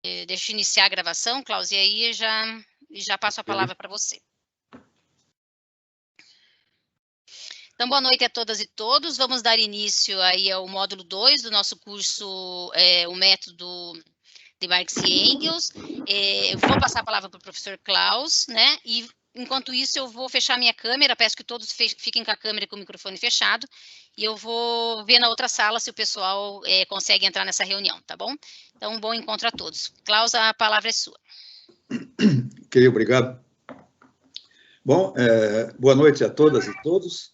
Deixa eu iniciar a gravação, Klaus, e aí já passo a palavra para você. Então, boa noite a todas e todos. Vamos dar início aí ao módulo 2 do nosso curso, o método de Marx e Engels. Eu vou passar a palavra para o professor Klaus, né? E, enquanto isso, eu vou fechar minha câmera. Peço que todos fiquem com a câmera e com o microfone fechado. E eu vou ver na outra sala se o pessoal consegue entrar nessa reunião, tá bom? Então, um bom encontro a todos. Klaus, a palavra é sua. Ok, obrigado. Bom, boa noite a todas e todos.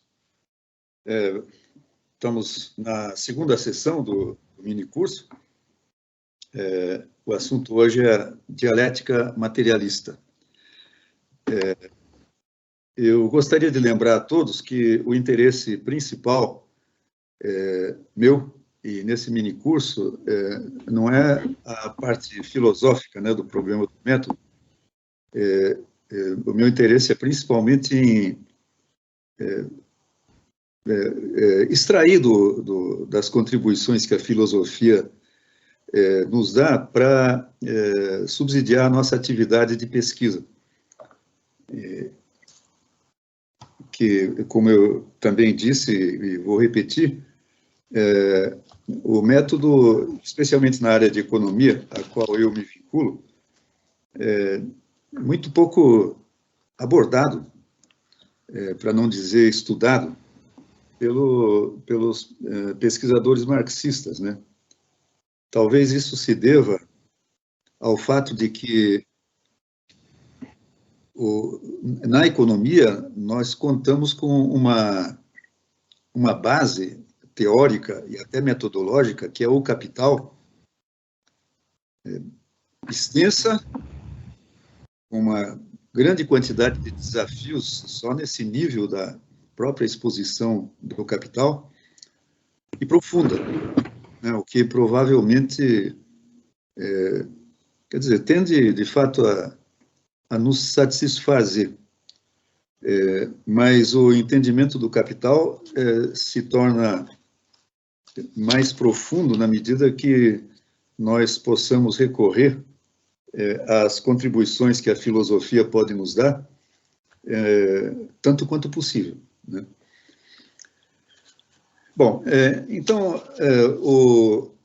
Estamos na segunda sessão do minicurso. O assunto hoje é dialética materialista. Eu gostaria de lembrar a todos que o interesse principal meu, e nesse minicurso, não é a parte filosófica, né, do problema do método. O meu interesse é principalmente em extrair das contribuições que a filosofia nos dá para subsidiar a nossa atividade de pesquisa. Que, como eu também disse, e vou repetir, o método, especialmente na área de economia, a qual eu me vinculo, é muito pouco abordado, para não dizer estudado, pelos pesquisadores marxistas, né? Talvez isso se deva ao fato de que na economia nós contamos com uma base teórica e até metodológica, que é o capital, extensa, uma grande quantidade de desafios só nesse nível da própria exposição do capital, e profunda, né, o que provavelmente, quer dizer, tende de fato a nos satisfazer. Mas o entendimento do capital se torna mais profundo na medida que nós possamos recorrer às contribuições que a filosofia pode nos dar, tanto quanto possível, né? Bom, então, eu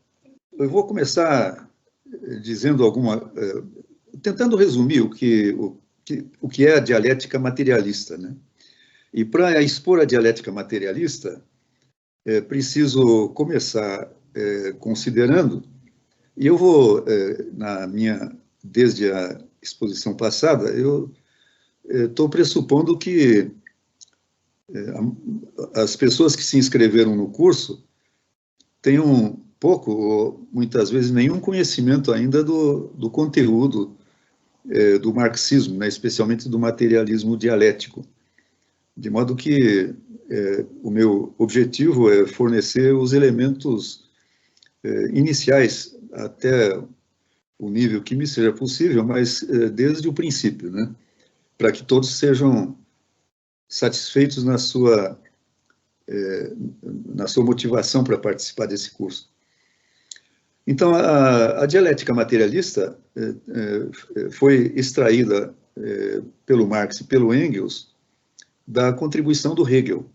vou começar dizendo tentando resumir o que é a dialética materialista, né? E para expor a dialética materialista, preciso começar considerando, e eu vou, desde a exposição passada, eu estou pressupondo que as pessoas que se inscreveram no curso tenham pouco, ou muitas vezes nenhum conhecimento ainda do conteúdo do marxismo, né, especialmente do materialismo dialético. De modo que o meu objetivo é fornecer os elementos iniciais até o nível que me seja possível, mas desde o princípio, né, para que todos sejam satisfeitos na sua motivação para participar desse curso. Então, a dialética materialista foi extraída pelo Marx e pelo Engels da contribuição do Hegel.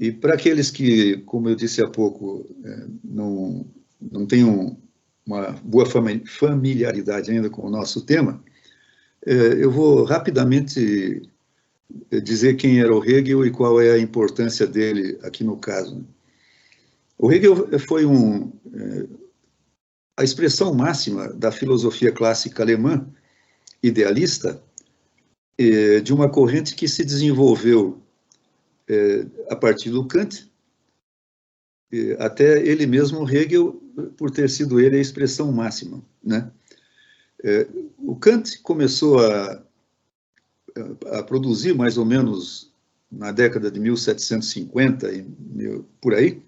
E para aqueles que, como eu disse há pouco, não tenham uma boa familiaridade ainda com o nosso tema, eu vou rapidamente dizer quem era o Hegel e qual é a importância dele aqui no caso. O Hegel foi a expressão máxima da filosofia clássica alemã, idealista, de uma corrente que se desenvolveu a partir do Kant, até ele mesmo, Hegel, por ter sido ele a expressão máxima, né? O Kant começou a produzir mais ou menos na década de 1750, por aí,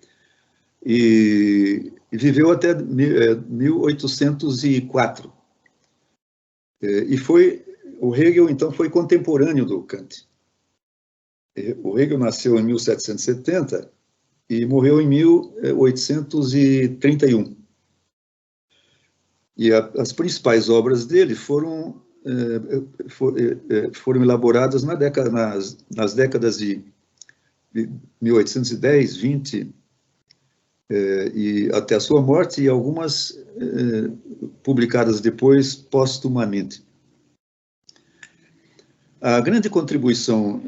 e viveu até 1804. O Hegel, então, foi contemporâneo do Kant. O Hegel nasceu em 1770 e morreu em 1831. E as principais obras dele foram elaboradas nas décadas de 1810, 20, e até a sua morte, e algumas publicadas depois, póstumamente. A grande contribuição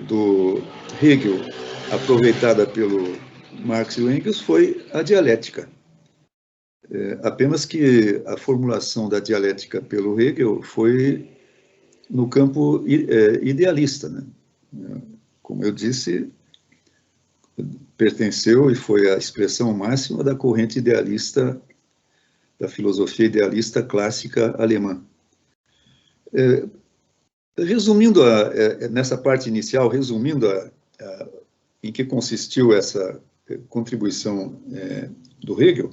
do Hegel, aproveitada pelo Marx e o Engels, foi a dialética. Apenas que a formulação da dialética pelo Hegel foi no campo idealista, né? Como eu disse, pertenceu e foi a expressão máxima da corrente idealista, da filosofia idealista clássica alemã. Resumindo, nessa parte inicial, resumindo em que consistiu essa contribuição do Hegel,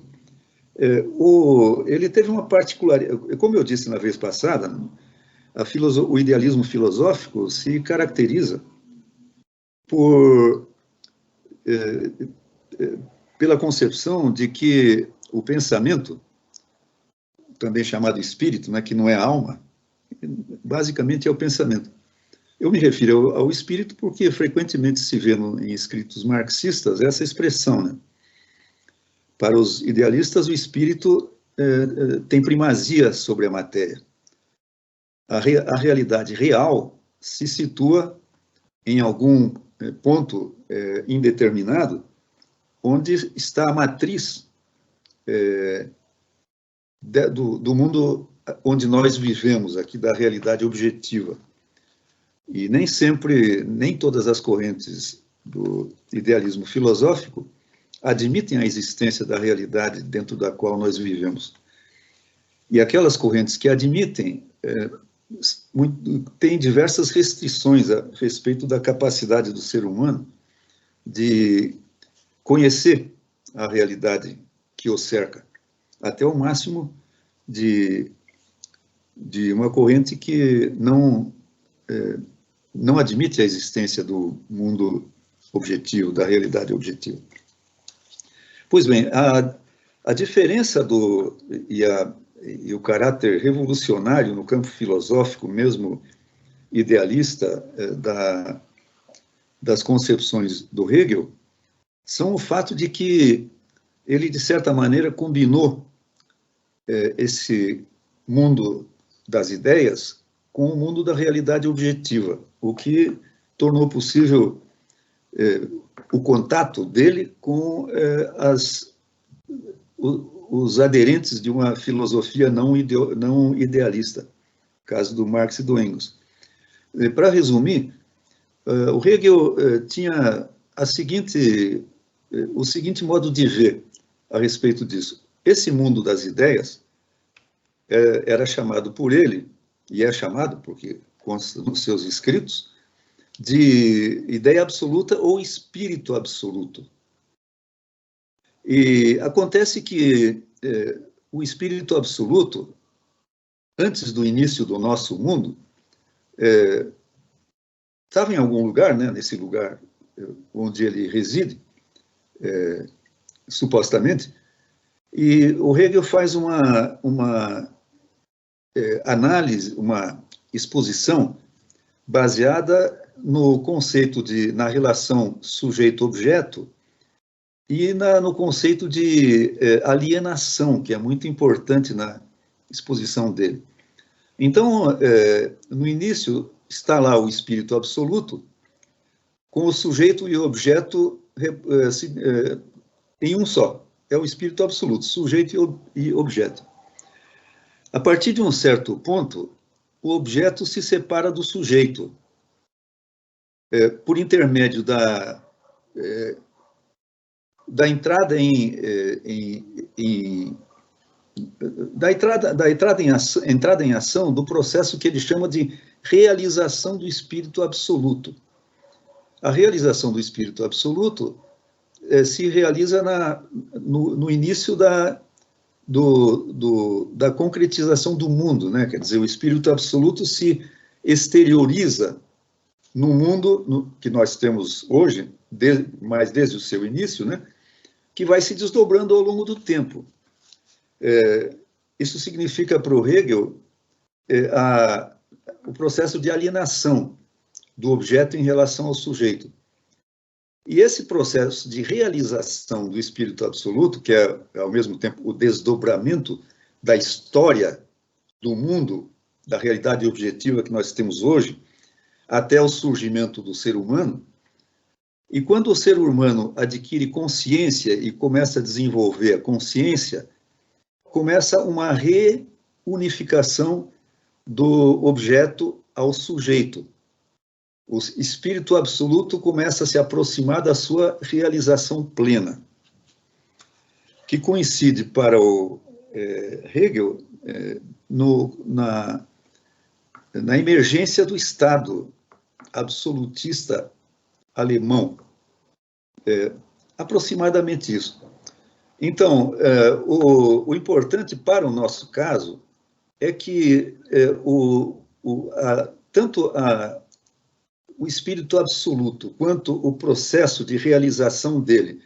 ele teve uma particularidade, como eu disse na vez passada, o idealismo filosófico se caracteriza pela concepção de que o pensamento, também chamado espírito, né, que não é alma, basicamente é o pensamento. Eu me refiro ao espírito porque frequentemente se vê em escritos marxistas essa expressão, né? Para os idealistas, o espírito tem primazia sobre a matéria. A realidade real se situa em algum ponto indeterminado, onde está a matriz do mundo onde nós vivemos, aqui da realidade objetiva. E nem todas as correntes do idealismo filosófico admitem a existência da realidade dentro da qual nós vivemos. E aquelas correntes que admitem têm diversas restrições a respeito da capacidade do ser humano de conhecer a realidade que o cerca, até o máximo de uma corrente que não admite a existência do mundo objetivo, da realidade objetiva. Pois bem, a diferença e o caráter revolucionário no campo filosófico, mesmo idealista, das concepções do Hegel, são o fato de que ele, de certa maneira, combinou esse mundo das ideias com o mundo da realidade objetiva, o que tornou possível o contato dele com os aderentes de uma filosofia não idealista, caso do Marx e do Engels. Para resumir, o Hegel tinha o seguinte modo de ver a respeito disso. Esse mundo das ideias era chamado por ele, e é chamado, porque consta nos seus escritos, de ideia absoluta ou espírito absoluto. E acontece que o espírito absoluto, antes do início do nosso mundo, estava em algum lugar, né, nesse lugar onde ele reside, supostamente, e o Hegel faz uma análise, uma exposição baseada no conceito na relação sujeito-objeto e no conceito de alienação, que é muito importante na exposição dele. Então, no início, está lá o espírito absoluto, com o sujeito e o objeto em um só. É o espírito absoluto, sujeito e objeto. A partir de um certo ponto, o objeto se separa do sujeito, por intermédio da entrada em ação do processo que ele chama de realização do espírito absoluto. A realização do espírito absoluto se realiza no início da concretização do mundo, né? Quer dizer, o espírito absoluto se exterioriza no mundo que nós temos hoje, mas desde o seu início, né? Que vai se desdobrando ao longo do tempo. isso significa para o Hegel o processo de alienação do objeto em relação ao sujeito. E esse processo de realização do espírito absoluto, que é, ao mesmo tempo, o desdobramento da história do mundo, da realidade objetiva que nós temos hoje, até o surgimento do ser humano, e quando o ser humano adquire consciência e começa a desenvolver a consciência, começa uma reunificação do objeto ao sujeito. O espírito absoluto começa a se aproximar da sua realização plena, que coincide para o Hegel na emergência do Estado absolutista alemão. Aproximadamente isso. Então, o importante para o nosso caso é que tanto o espírito absoluto quanto o processo de realização dele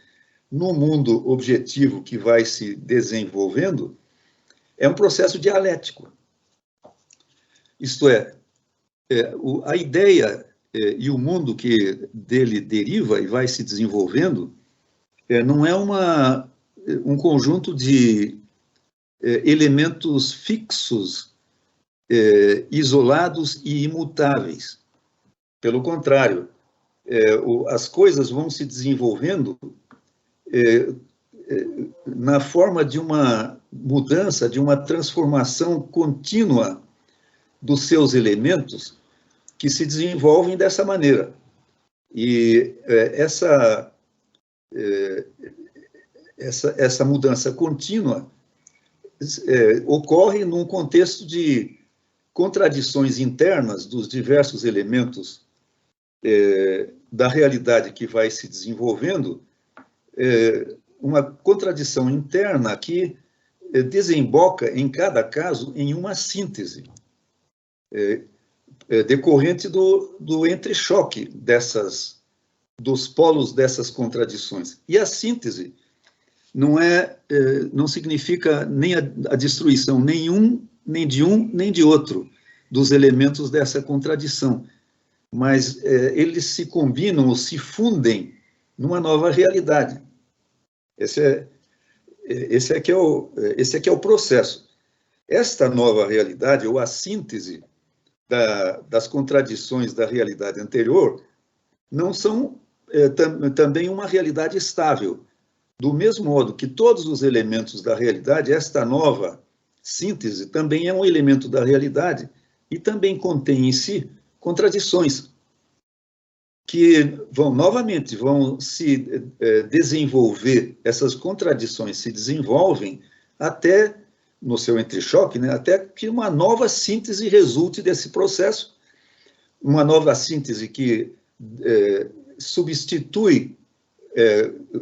no mundo objetivo que vai se desenvolvendo é um processo dialético. Isto é, a ideia e o mundo que dele deriva e vai se desenvolvendo não é um conjunto de elementos fixos, isolados e imutáveis. Pelo contrário, as coisas vão se desenvolvendo na forma de uma mudança, de uma transformação contínua dos seus elementos que se desenvolvem dessa maneira. E essa mudança contínua ocorre num contexto de contradições internas dos diversos elementos da realidade que vai se desenvolvendo, uma contradição interna que desemboca, em cada caso, em uma síntese, decorrente do entrechoque dos polos dessas contradições. E a síntese não significa nem a destruição nem de um, nem de outro dos elementos dessa contradição, mas eles se combinam ou se fundem numa nova realidade. Esse é que é o processo. Esta nova realidade, ou a síntese das contradições da realidade anterior, não são também uma realidade estável. Do mesmo modo que todos os elementos da realidade, esta nova síntese também é um elemento da realidade e também contém em si contradições que vão se desenvolver, essas contradições se desenvolvem até, no seu entrechoque, né, até que uma nova síntese resulte desse processo, uma nova síntese que substitui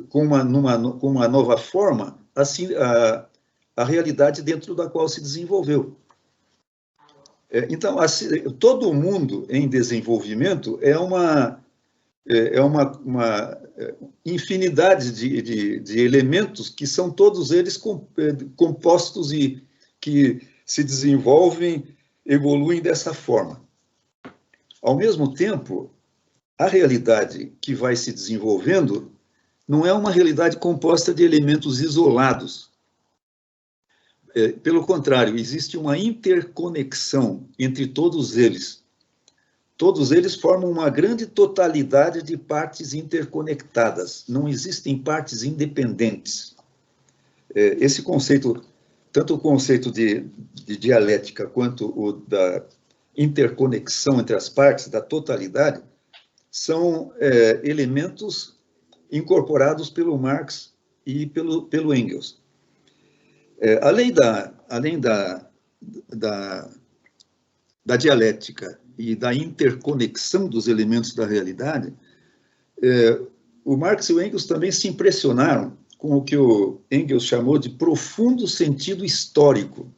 com uma nova forma assim, a realidade dentro da qual se desenvolveu. Então, assim, todo mundo em desenvolvimento é uma infinidade de elementos que são todos eles compostos e que se desenvolvem, evoluem dessa forma. Ao mesmo tempo, a realidade que vai se desenvolvendo não é uma realidade composta de elementos isolados. Pelo contrário, existe uma interconexão entre todos eles. Todos eles formam uma grande totalidade de partes interconectadas. Não existem partes independentes. Esse conceito, tanto o conceito de dialética quanto o da interconexão entre as partes, da totalidade, são elementos incorporados pelo Marx e pelo Engels. Além da dialética e da interconexão dos elementos da realidade, o Marx e o Engels também se impressionaram com o que o Engels chamou de profundo sentido histórico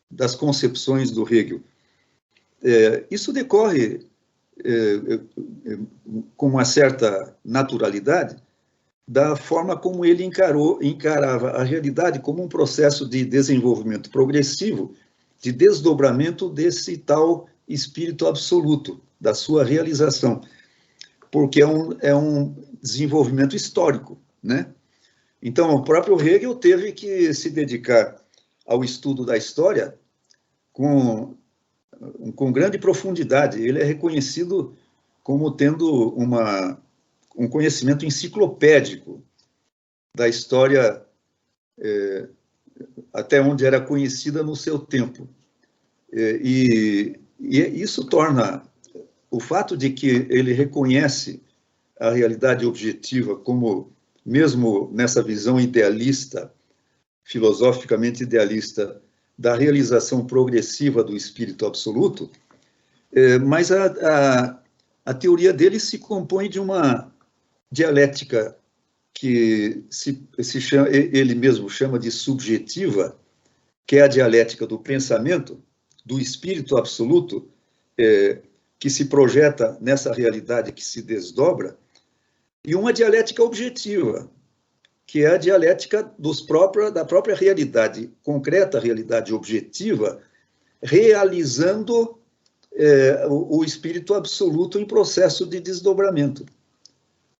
das concepções do Hegel. Isso decorre com uma certa naturalidade, da forma como ele encarava a realidade como um processo de desenvolvimento progressivo, de desdobramento desse tal espírito absoluto, da sua realização, porque é um desenvolvimento histórico, né? Então, o próprio Hegel teve que se dedicar ao estudo da história com grande profundidade. Ele é reconhecido como tendo um conhecimento enciclopédico da história até onde era conhecida no seu tempo. E isso torna o fato de que ele reconhece a realidade objetiva como, mesmo nessa visão idealista, filosoficamente idealista, da realização progressiva do espírito absoluto, mas a teoria dele se compõe de uma dialética que ele mesmo chama de subjetiva, que é a dialética do pensamento, do espírito absoluto, que se projeta nessa realidade que se desdobra, e uma dialética objetiva, que é a dialética da própria realidade concreta, realidade objetiva, realizando o espírito absoluto em processo de desdobramento,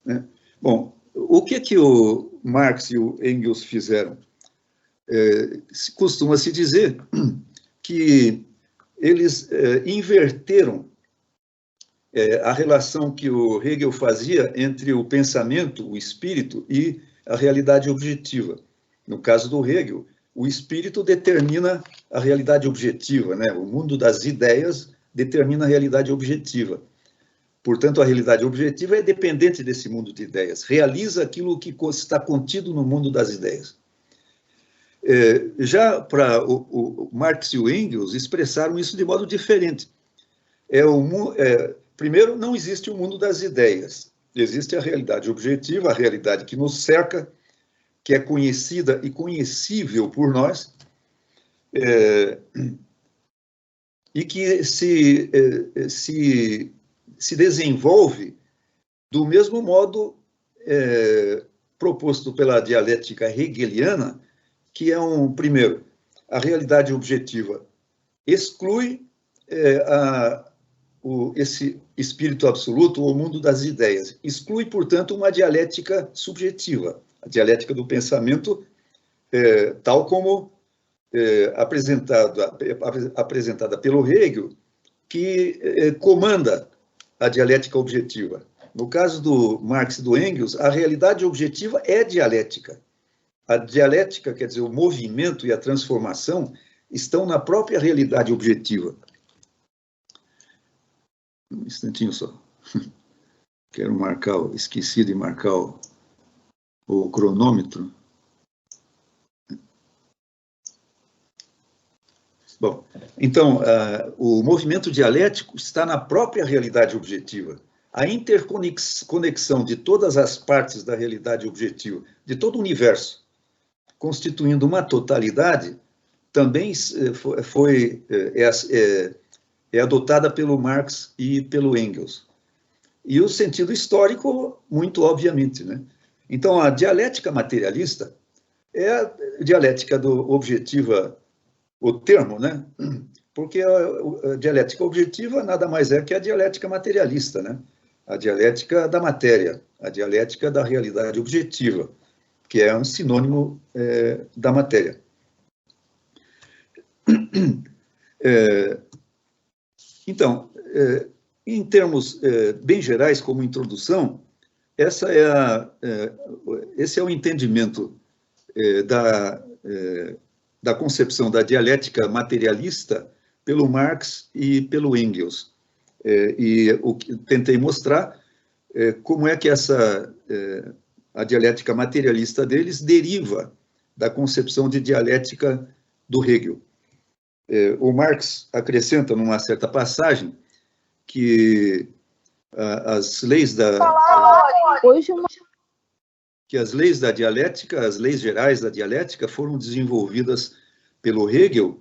né? Bom, o que o Marx e o Engels fizeram? Costuma-se dizer que eles inverteram a relação que o Hegel fazia entre o pensamento, o espírito e a realidade objetiva. No caso do Hegel, o espírito determina a realidade objetiva, né? O mundo das ideias determina a realidade objetiva. Portanto, a realidade objetiva é dependente desse mundo de ideias, realiza aquilo que está contido no mundo das ideias. Já para o Marx e o Engels expressaram isso de modo diferente. Primeiro, não existe o mundo das ideias, existe a realidade objetiva, a realidade que nos cerca, que é conhecida e conhecível por nós, e que se desenvolve do mesmo modo proposto pela dialética hegeliana, que é primeiro, a realidade objetiva exclui esse espírito absoluto, ou mundo das ideias, exclui, portanto, uma dialética subjetiva, a dialética do pensamento, tal como apresentada pelo Hegel, que comanda a dialética objetiva. No caso do Marx e do Engels, a realidade objetiva é dialética. A dialética, quer dizer, o movimento e a transformação, estão na própria realidade objetiva. Um instantinho só. Quero esqueci de marcar o cronômetro. Bom, então, o movimento dialético está na própria realidade objetiva. A interconexão de todas as partes da realidade objetiva, de todo o universo, constituindo uma totalidade, também é adotada pelo Marx e pelo Engels. E o sentido histórico, muito obviamente, né? Então, a dialética materialista é a dialética objetiva, o termo, né? Porque a dialética objetiva nada mais é que a dialética materialista, né? A dialética da matéria, a dialética da realidade objetiva, que é um sinônimo da matéria. Então, em termos bem gerais, como introdução, esse é o entendimento da concepção da dialética materialista pelo Marx e pelo Engels. E o que tentei mostrar como é que a dialética materialista deles deriva da concepção de dialética do Hegel. O Marx acrescenta, numa certa passagem, que as leis da dialética, as leis gerais da dialética, foram desenvolvidas pelo Hegel,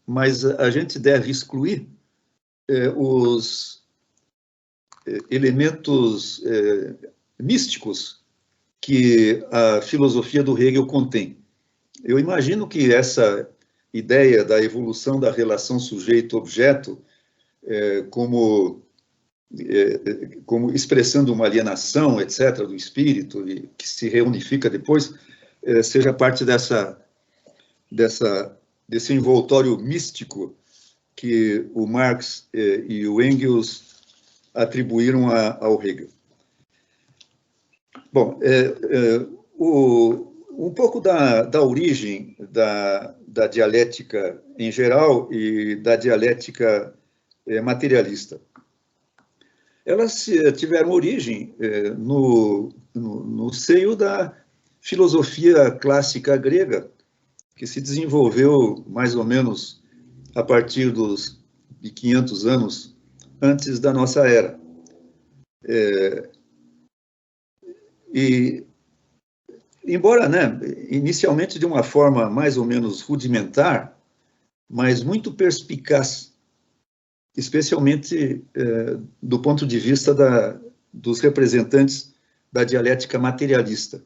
mas a gente deve excluir os elementos místicos que a filosofia do Hegel contém. Eu imagino que essa ideia da evolução da relação sujeito-objeto como expressando uma alienação, etc., do espírito, e que se reunifica depois, seja parte desse envoltório místico que o Marx e o Engels atribuíram ao Hegel. Bom, um pouco da origem da dialética em geral e da dialética materialista. Elas tiveram origem no seio da filosofia clássica grega, que se desenvolveu mais ou menos a partir de 500 anos antes da nossa era. E, embora, né, inicialmente de uma forma mais ou menos rudimentar, mas muito perspicaz, especialmente do ponto de vista dos representantes da dialética materialista.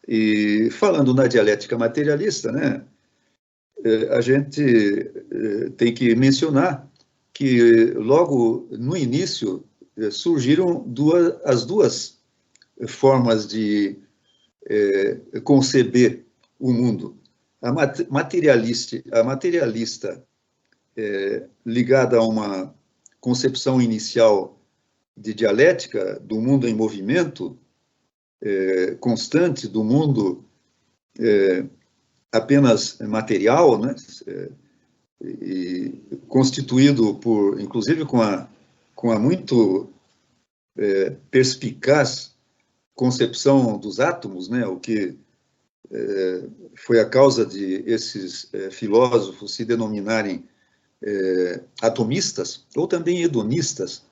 E falando na dialética materialista, né, a gente tem que mencionar que logo no início surgiram as duas formas de conceber o mundo. A materialista ligada a uma concepção inicial de dialética do mundo em movimento constante, do mundo apenas material, né? E constituído por, inclusive, com a muito perspicaz concepção dos átomos, né? O que foi a causa de esses filósofos se denominarem atomistas, ou também hedonistas.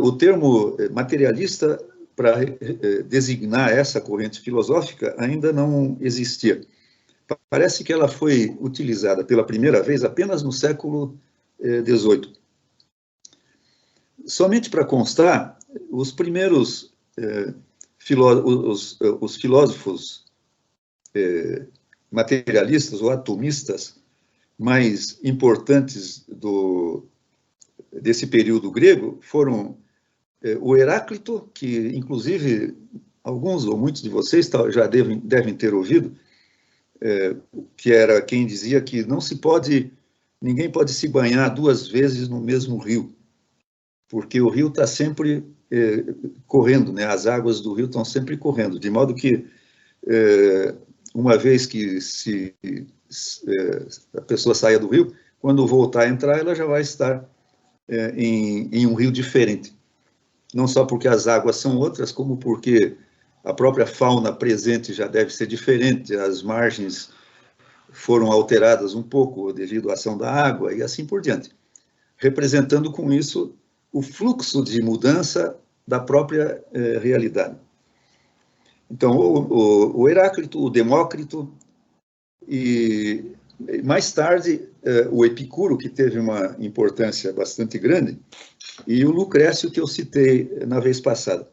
O termo materialista, para designar essa corrente filosófica, ainda não existia. Parece que ela foi utilizada pela primeira vez apenas no século XVIII. Somente para constar, os primeiros os filósofos materialistas ou atomistas mais importantes desse período grego foram o Heráclito, que inclusive alguns ou muitos de vocês já devem ter ouvido, que era quem dizia que ninguém pode se banhar duas vezes no mesmo rio, porque o rio está sempre correndo, né? As águas do rio estão sempre correndo, de modo que uma vez que a pessoa saia do rio, quando voltar a entrar, ela já vai estar em um rio diferente. Não só porque as águas são outras, como porque a própria fauna presente já deve ser diferente, as margens foram alteradas um pouco devido à ação da água e assim por diante, representando com isso o fluxo de mudança da própria realidade. Então, o Heráclito, o Demócrito e, mais tarde, o Epicuro, que teve uma importância bastante grande, e o Lucrécio, que eu citei na vez passada.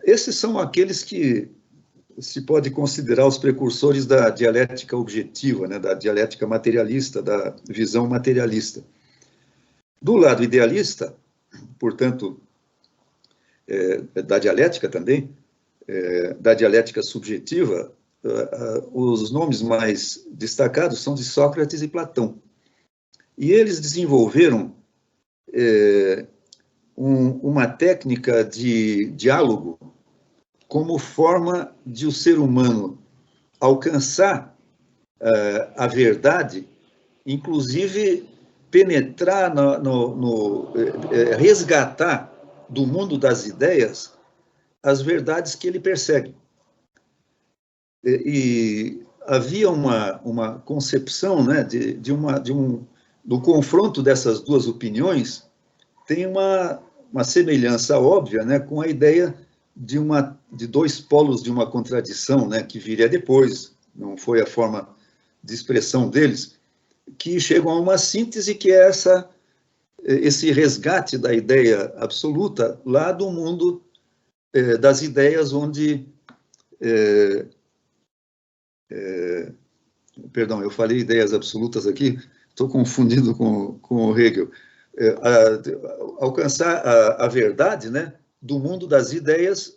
Esses são aqueles que se pode considerar os precursores da dialética objetiva, né, da dialética materialista, da visão materialista. Do lado idealista, portanto, da dialética também, da dialética subjetiva, os nomes mais destacados são de Sócrates e Platão. E eles desenvolveram uma técnica de diálogo como forma de o ser humano alcançar a verdade, inclusive penetrar, resgatar do mundo das ideias as verdades que ele persegue. E havia uma concepção, né, do confronto dessas duas opiniões, tem uma semelhança óbvia, né, com a ideia de dois polos de uma contradição, né, que viria depois, não foi a forma de expressão deles, que chegam a uma síntese que é essa esse resgate da ideia absoluta lá do mundo das ideias onde... perdão, eu falei ideias absolutas aqui, estou confundindo com o Hegel. Alcançar a verdade, né, do mundo das ideias,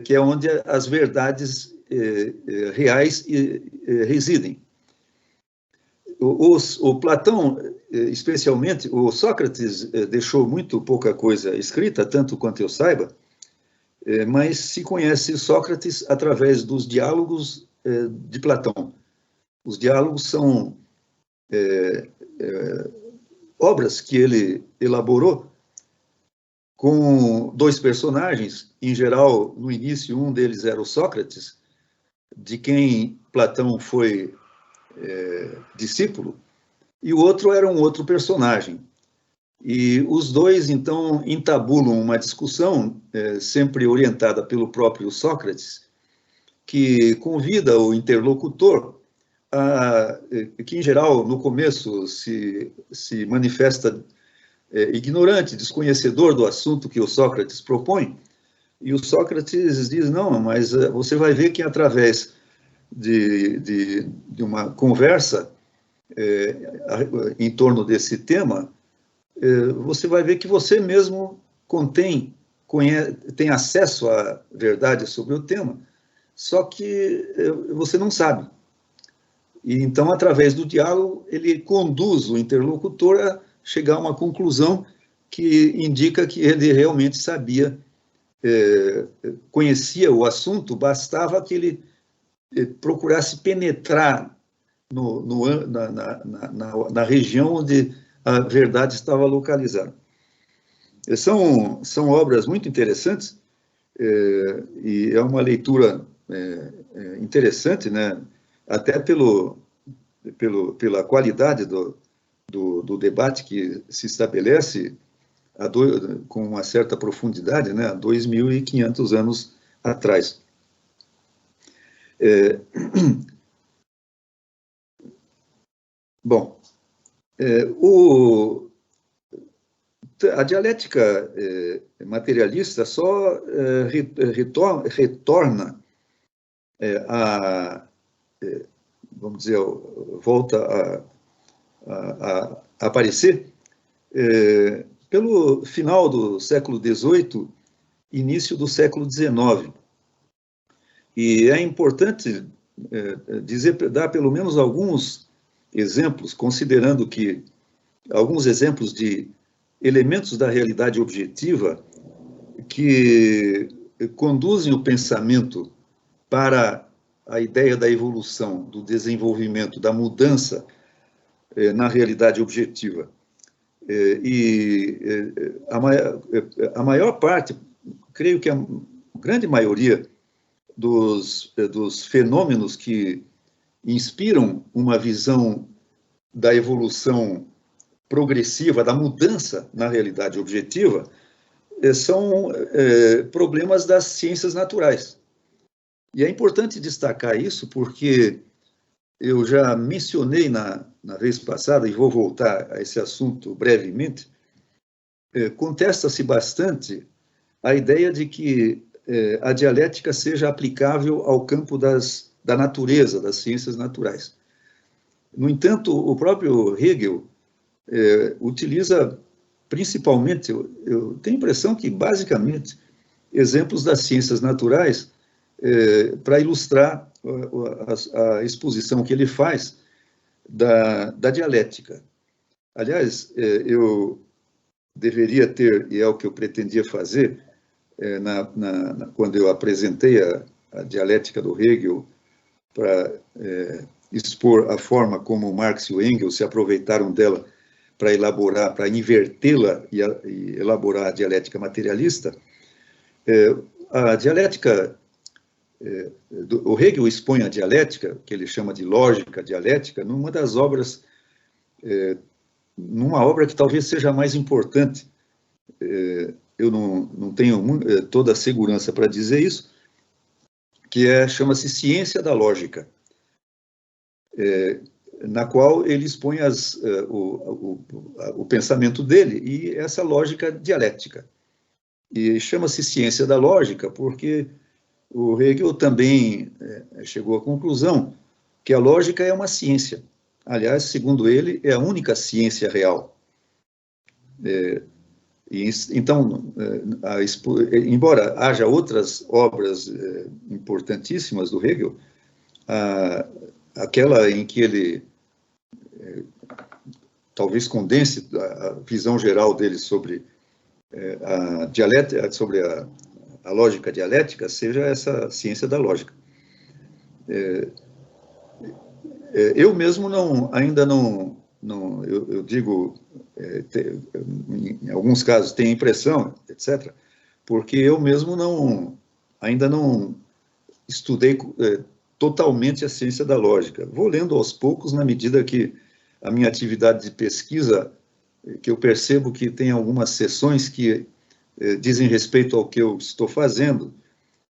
que é onde as verdades reais residem. O Platão, especialmente, o Sócrates deixou muito pouca coisa escrita, tanto quanto eu saiba, mas se conhece Sócrates através dos diálogos de Platão. Os diálogos são obras que ele elaborou com dois personagens. Em geral, no início, um deles era o Sócrates, de quem Platão foi discípulo, e o outro era um outro personagem. E os dois, então, entabulam uma discussão, sempre orientada pelo próprio Sócrates, que convida o interlocutor, que, em geral, no começo, se manifesta ignorante, desconhecedor do assunto que o Sócrates propõe, e o Sócrates diz, não, mas você vai ver que através de uma conversa em torno desse tema, você vai ver que você mesmo tem acesso à verdade sobre o tema, só que você não sabe. E então, através do diálogo, ele conduz o interlocutor a chegar a uma conclusão que indica que ele realmente sabia, conhecia o assunto, bastava que ele procurasse penetrar na região onde a verdade estava localizada. São obras muito interessantes, e é uma leitura interessante, né? Até pela qualidade do debate que se estabelece com uma certa profundidade, né? Há 2.500 anos atrás. Bom, a dialética materialista só retorna vamos dizer, volta a aparecer pelo final do século XVIII, início do século XIX. E é importante dar pelo menos alguns exemplos, considerando que alguns exemplos de elementos da realidade objetiva que conduzem o pensamento para a ideia da evolução, do desenvolvimento, da mudança na realidade objetiva. E a maior parte, creio que a grande maioria dos fenômenos que inspiram uma visão da evolução progressiva, da mudança na realidade objetiva, são problemas das ciências naturais. E é importante destacar isso porque eu já mencionei na vez passada, e vou voltar a esse assunto brevemente, contesta-se bastante a ideia de que a dialética seja aplicável ao campo da natureza, das ciências naturais. No entanto, o próprio Hegel utiliza principalmente, eu tenho a impressão que basicamente, exemplos das ciências naturais para ilustrar a exposição que ele faz da dialética. Aliás, eu deveria ter, e é o que eu pretendia fazer, quando eu apresentei a dialética do Hegel, para expor a forma como Marx e o Engels se aproveitaram dela para elaborar, para invertê-la e elaborar a dialética materialista. A dialética, o Hegel expõe a dialética, que ele chama de lógica dialética, numa das obras, numa obra que talvez seja a mais importante. Eu não tenho toda a segurança para dizer isso, que chama-se Ciência da Lógica. na qual ele expõe o pensamento dele e essa lógica dialética. E chama-se ciência da lógica porque o Hegel também chegou à conclusão que a lógica é uma ciência. Aliás, segundo ele, é a única ciência real. Então, embora haja outras obras importantíssimas do Hegel, aquela em que ele talvez condense a visão geral dele sobre a dialética, sobre a lógica dialética, seja essa ciência da lógica. Eu mesmo ainda não, eu digo, em alguns casos tenho impressão, etc., porque eu mesmo ainda não estudei totalmente a ciência da lógica. Vou lendo aos poucos, na medida que a minha atividade de pesquisa, que eu percebo que tem algumas seções que dizem respeito ao que eu estou fazendo,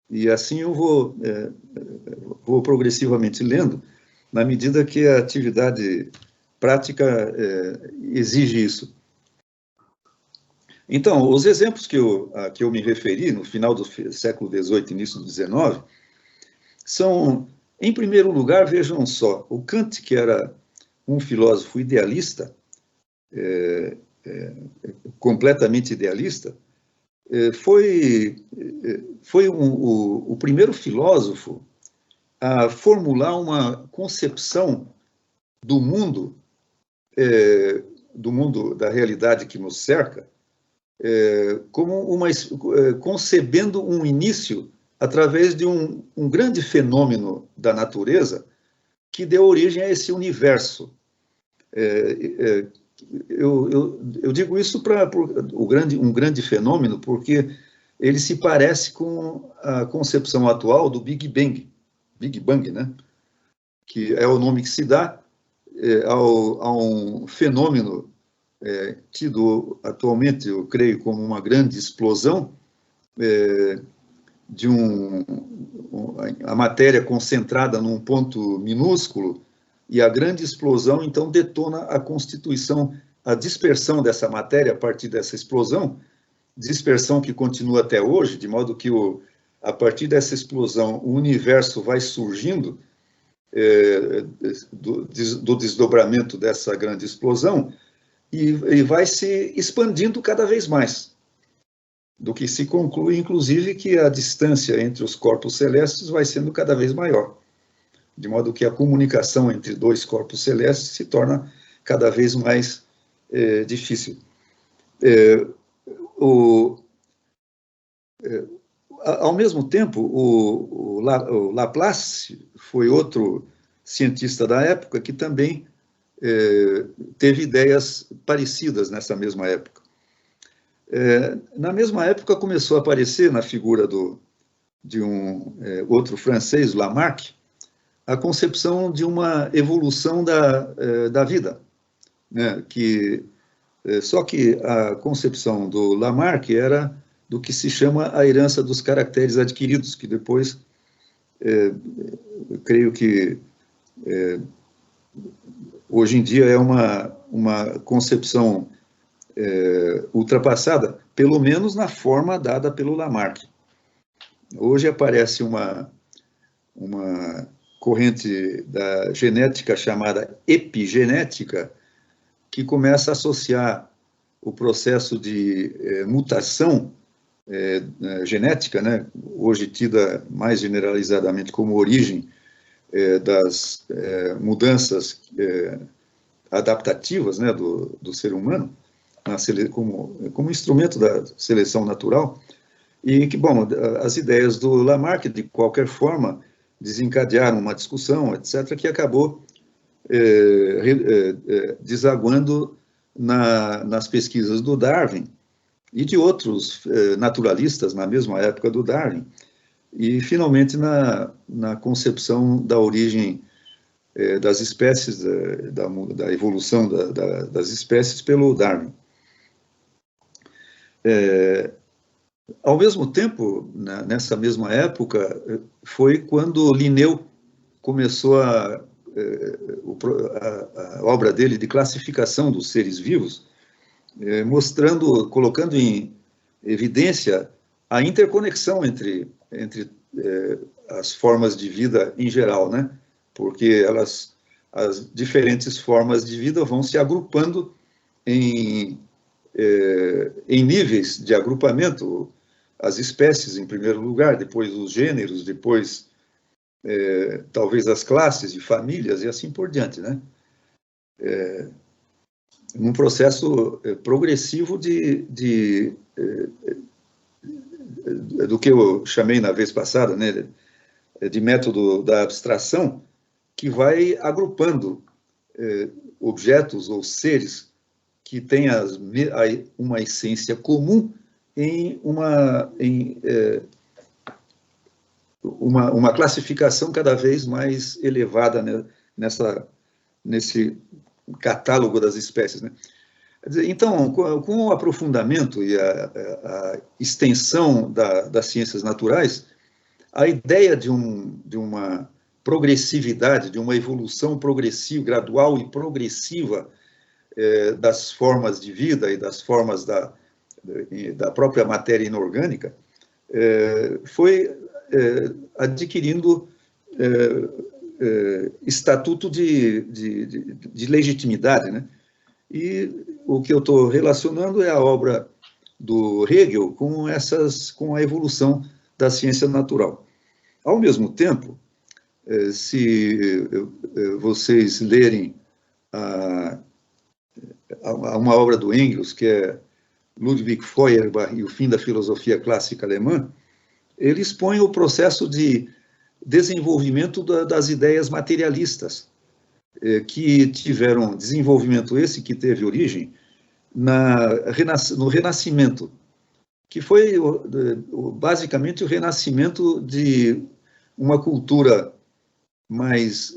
e assim eu vou progressivamente lendo, na medida que a atividade prática exige isso. Então, os exemplos a que eu me referi, no final do século XVIII, início do XIX, são, em primeiro lugar, vejam só, o Kant, que era um filósofo idealista, completamente idealista, foi o primeiro filósofo a formular uma concepção do mundo, da realidade que nos cerca, como concebendo um início através de um grande fenômeno da natureza que deu origem a esse universo. Eu digo isso por um grande fenômeno, porque ele se parece com a concepção atual do Big Bang, né? Que é o nome que se dá a um fenômeno tido atualmente, eu creio, como uma grande explosão de a matéria concentrada num ponto minúsculo, e a grande explosão, então, detona a constituição, a dispersão dessa matéria a partir dessa explosão, dispersão que continua até hoje, de modo que, a partir dessa explosão, o universo vai surgindo do desdobramento dessa grande explosão e vai se expandindo cada vez mais, do que se conclui, inclusive, que a distância entre os corpos celestes vai sendo cada vez maior, de modo que a comunicação entre dois corpos celestes se torna cada vez mais difícil. Ao mesmo tempo, o Laplace foi outro cientista da época que também teve ideias parecidas nessa mesma época. Na mesma época, começou a aparecer na figura de um outro francês, Lamarck, a concepção de uma evolução da vida, né? Só que a concepção do Lamarck era do que se chama a herança dos caracteres adquiridos, que depois, eu creio que hoje em dia é uma concepção ultrapassada, pelo menos na forma dada pelo Lamarck. Hoje aparece uma corrente da genética chamada epigenética, que começa a associar o processo de mutação genética, né, hoje tida mais generalizadamente como origem das mudanças adaptativas, né, do ser humano, como instrumento da seleção natural, e que, bom, as ideias do Lamarck, de qualquer forma, desencadearam uma discussão, etc., que acabou desaguando nas pesquisas do Darwin e de outros naturalistas na mesma época do Darwin, e, finalmente, na concepção da origem das espécies, da evolução das espécies pelo Darwin. Ao mesmo tempo, nessa mesma época, foi quando Linneu começou a a obra dele de classificação dos seres vivos, colocando em evidência a interconexão entre as formas de vida em geral, né? Porque as diferentes formas de vida vão se agrupando em níveis de agrupamento, as espécies em primeiro lugar, depois os gêneros, depois talvez as classes de famílias e assim por diante, né? Num processo progressivo do que eu chamei na vez passada, né, de método da abstração, que vai agrupando objetos ou seres que têm uma essência comum em uma classificação cada vez mais elevada, né, nesse catálogo das espécies, né? Então, com o aprofundamento e a extensão das ciências naturais, a ideia de uma progressividade, de uma evolução progressiva, gradual e progressiva das formas de vida e das formas da própria matéria inorgânica, foi adquirindo estatuto de legitimidade, né? E o que eu estou relacionando é a obra do Hegel com a evolução da ciência natural. Ao mesmo tempo, se vocês lerem uma obra do Engels, que é Ludwig Feuerbach e o fim da filosofia clássica alemã, ele expõe o processo de desenvolvimento das ideias materialistas, que tiveram desenvolvimento esse que teve origem no Renascimento, que foi basicamente o renascimento de uma cultura mais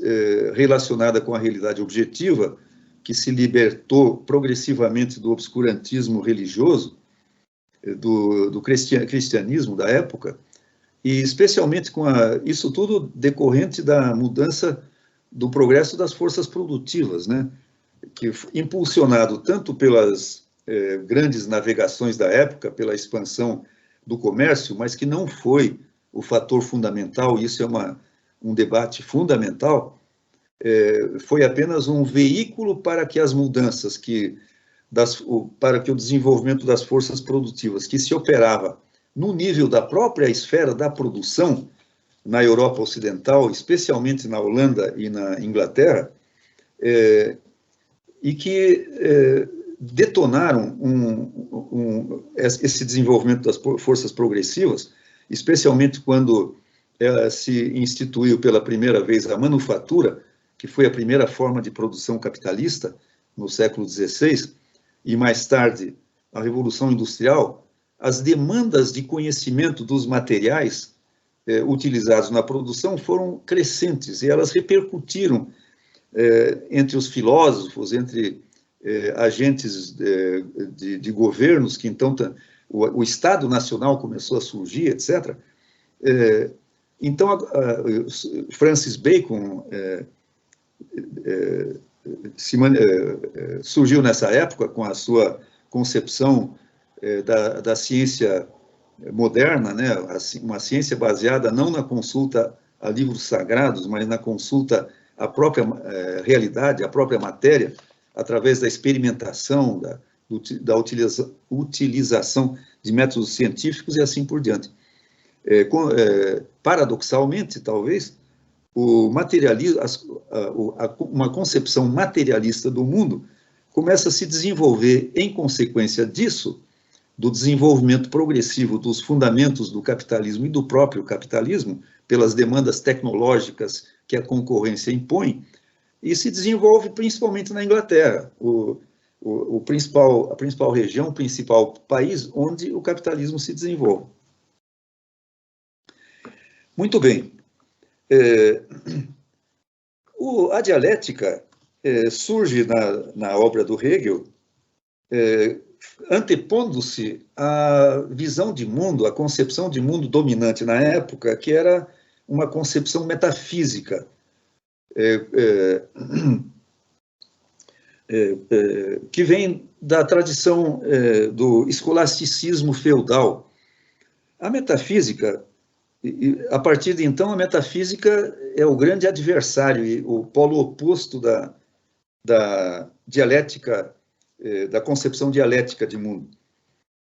relacionada com a realidade objetiva, que se libertou progressivamente do obscurantismo religioso, do cristianismo da época, e especialmente com isso tudo decorrente da mudança do progresso das forças produtivas, né? Que impulsionado tanto pelas grandes navegações da época, pela expansão do comércio, mas que não foi o fator fundamental, isso é um debate fundamental, foi apenas um veículo para que as mudanças, para que o desenvolvimento das forças produtivas, que se operava no nível da própria esfera da produção, na Europa Ocidental, especialmente na Holanda e na Inglaterra, e que detonaram esse desenvolvimento das forças progressivas, especialmente quando se instituiu pela primeira vez a manufatura, que foi a primeira forma de produção capitalista no século XVI, e mais tarde a Revolução Industrial. As demandas de conhecimento dos materiais utilizados na produção foram crescentes e elas repercutiram entre os filósofos, entre agentes de governos, que então o Estado Nacional começou a surgir, etc. Então, Francis Bacon surgiu nessa época com a sua concepção da ciência moderna, né? Uma ciência baseada não na consulta a livros sagrados, mas na consulta à própria realidade, à própria matéria, através da experimentação, da utilização de métodos científicos e assim por diante. Paradoxalmente, talvez, uma concepção materialista do mundo começa a se desenvolver em consequência disso, do desenvolvimento progressivo dos fundamentos do capitalismo e do próprio capitalismo, pelas demandas tecnológicas que a concorrência impõe, e se desenvolve principalmente na Inglaterra, a principal região, o principal país onde o capitalismo se desenvolve. Muito bem. A dialética surge na obra do Hegel, antepondo-se à visão de mundo, à concepção de mundo dominante na época, que era uma concepção metafísica, que vem da tradição do escolasticismo feudal. A metafísica, a partir de então, a metafísica é o grande adversário e o polo oposto da dialética, da concepção dialética de mundo.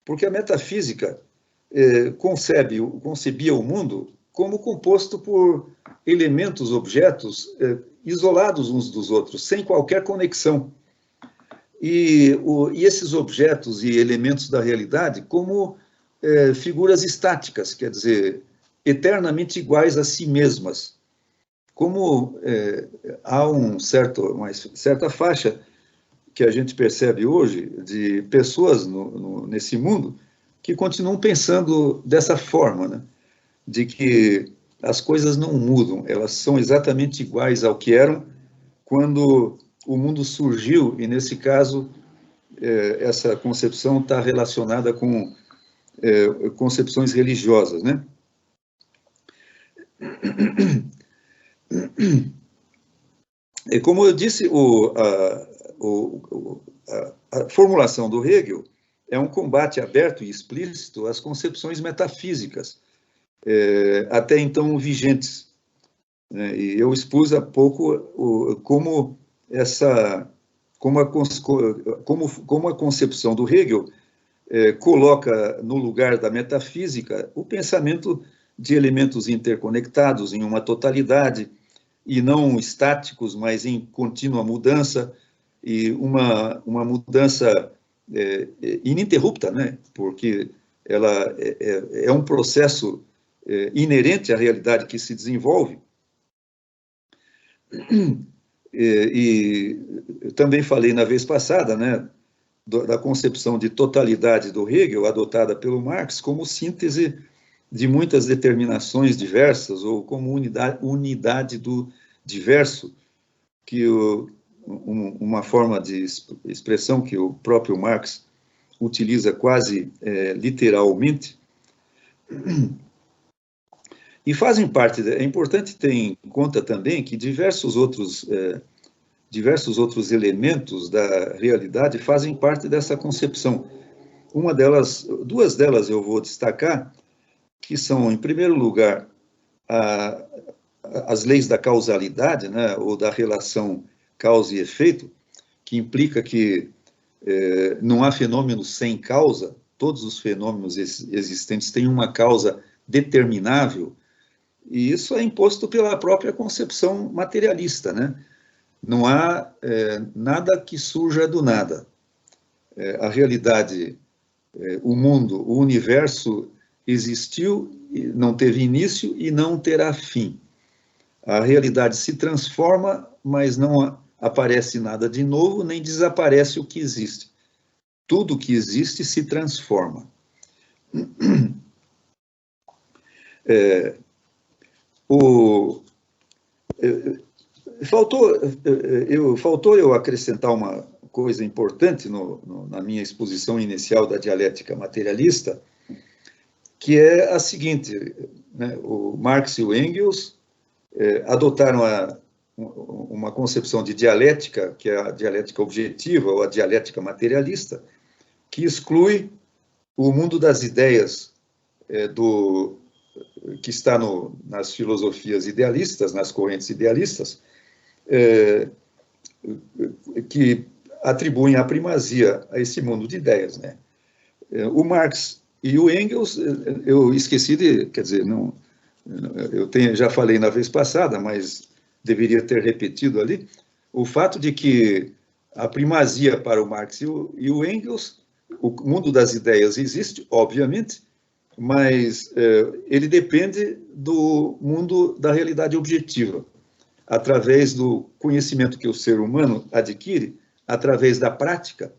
Porque a metafísica concebia o mundo como composto por elementos, objetos isolados uns dos outros, sem qualquer conexão. E esses objetos e elementos da realidade como figuras estáticas, quer dizer, eternamente iguais a si mesmas. Como há uma certa faixa que a gente percebe hoje de pessoas nesse mundo que continuam pensando dessa forma, né? De que as coisas não mudam, elas são exatamente iguais ao que eram quando o mundo surgiu, e nesse caso, essa concepção está relacionada com concepções religiosas, né? E como eu disse, a formulação do Hegel é um combate aberto e explícito às concepções metafísicas, até então vigentes. Né? E eu expus há pouco como a concepção do Hegel coloca no lugar da metafísica o pensamento de elementos interconectados em uma totalidade, e não estáticos, mas em contínua mudança, e uma mudança ininterrupta, né? Porque ela é um processo inerente à realidade que se desenvolve. E também falei na vez passada, né, da concepção de totalidade do Hegel, adotada pelo Marx, como síntese de muitas determinações diversas, ou como unidade do diverso, que uma forma de expressão que o próprio Marx utiliza quase literalmente. E fazem parte, é importante ter em conta também que diversos outros elementos da realidade fazem parte dessa concepção. Duas delas eu vou destacar, que são, em primeiro lugar, as leis da causalidade, né, ou da relação causa e efeito, que implica que não há fenômenos sem causa, todos os fenômenos existentes têm uma causa determinável, e isso é imposto pela própria concepção materialista, né? Não há nada que surja do nada. A realidade, o mundo, o universo existiu, não teve início e não terá fim. A realidade se transforma, mas não aparece nada de novo, nem desaparece o que existe. Tudo que existe se transforma. Faltou eu acrescentar uma coisa importante na minha exposição inicial da dialética materialista, que é a seguinte, né, o Marx e o Engels adotaram uma concepção de dialética, que é a dialética objetiva, ou a dialética materialista, que exclui o mundo das ideias que está nas filosofias idealistas, nas correntes idealistas, que atribuem a primazia a esse mundo de ideias, né? O Marx e o Engels, eu esqueci quer dizer, não, já falei na vez passada, mas deveria ter repetido ali, o fato de que a primazia para o Marx e o Engels, o mundo das ideias existe, obviamente, mas ele depende do mundo da realidade objetiva, através do conhecimento que o ser humano adquire, através da prática,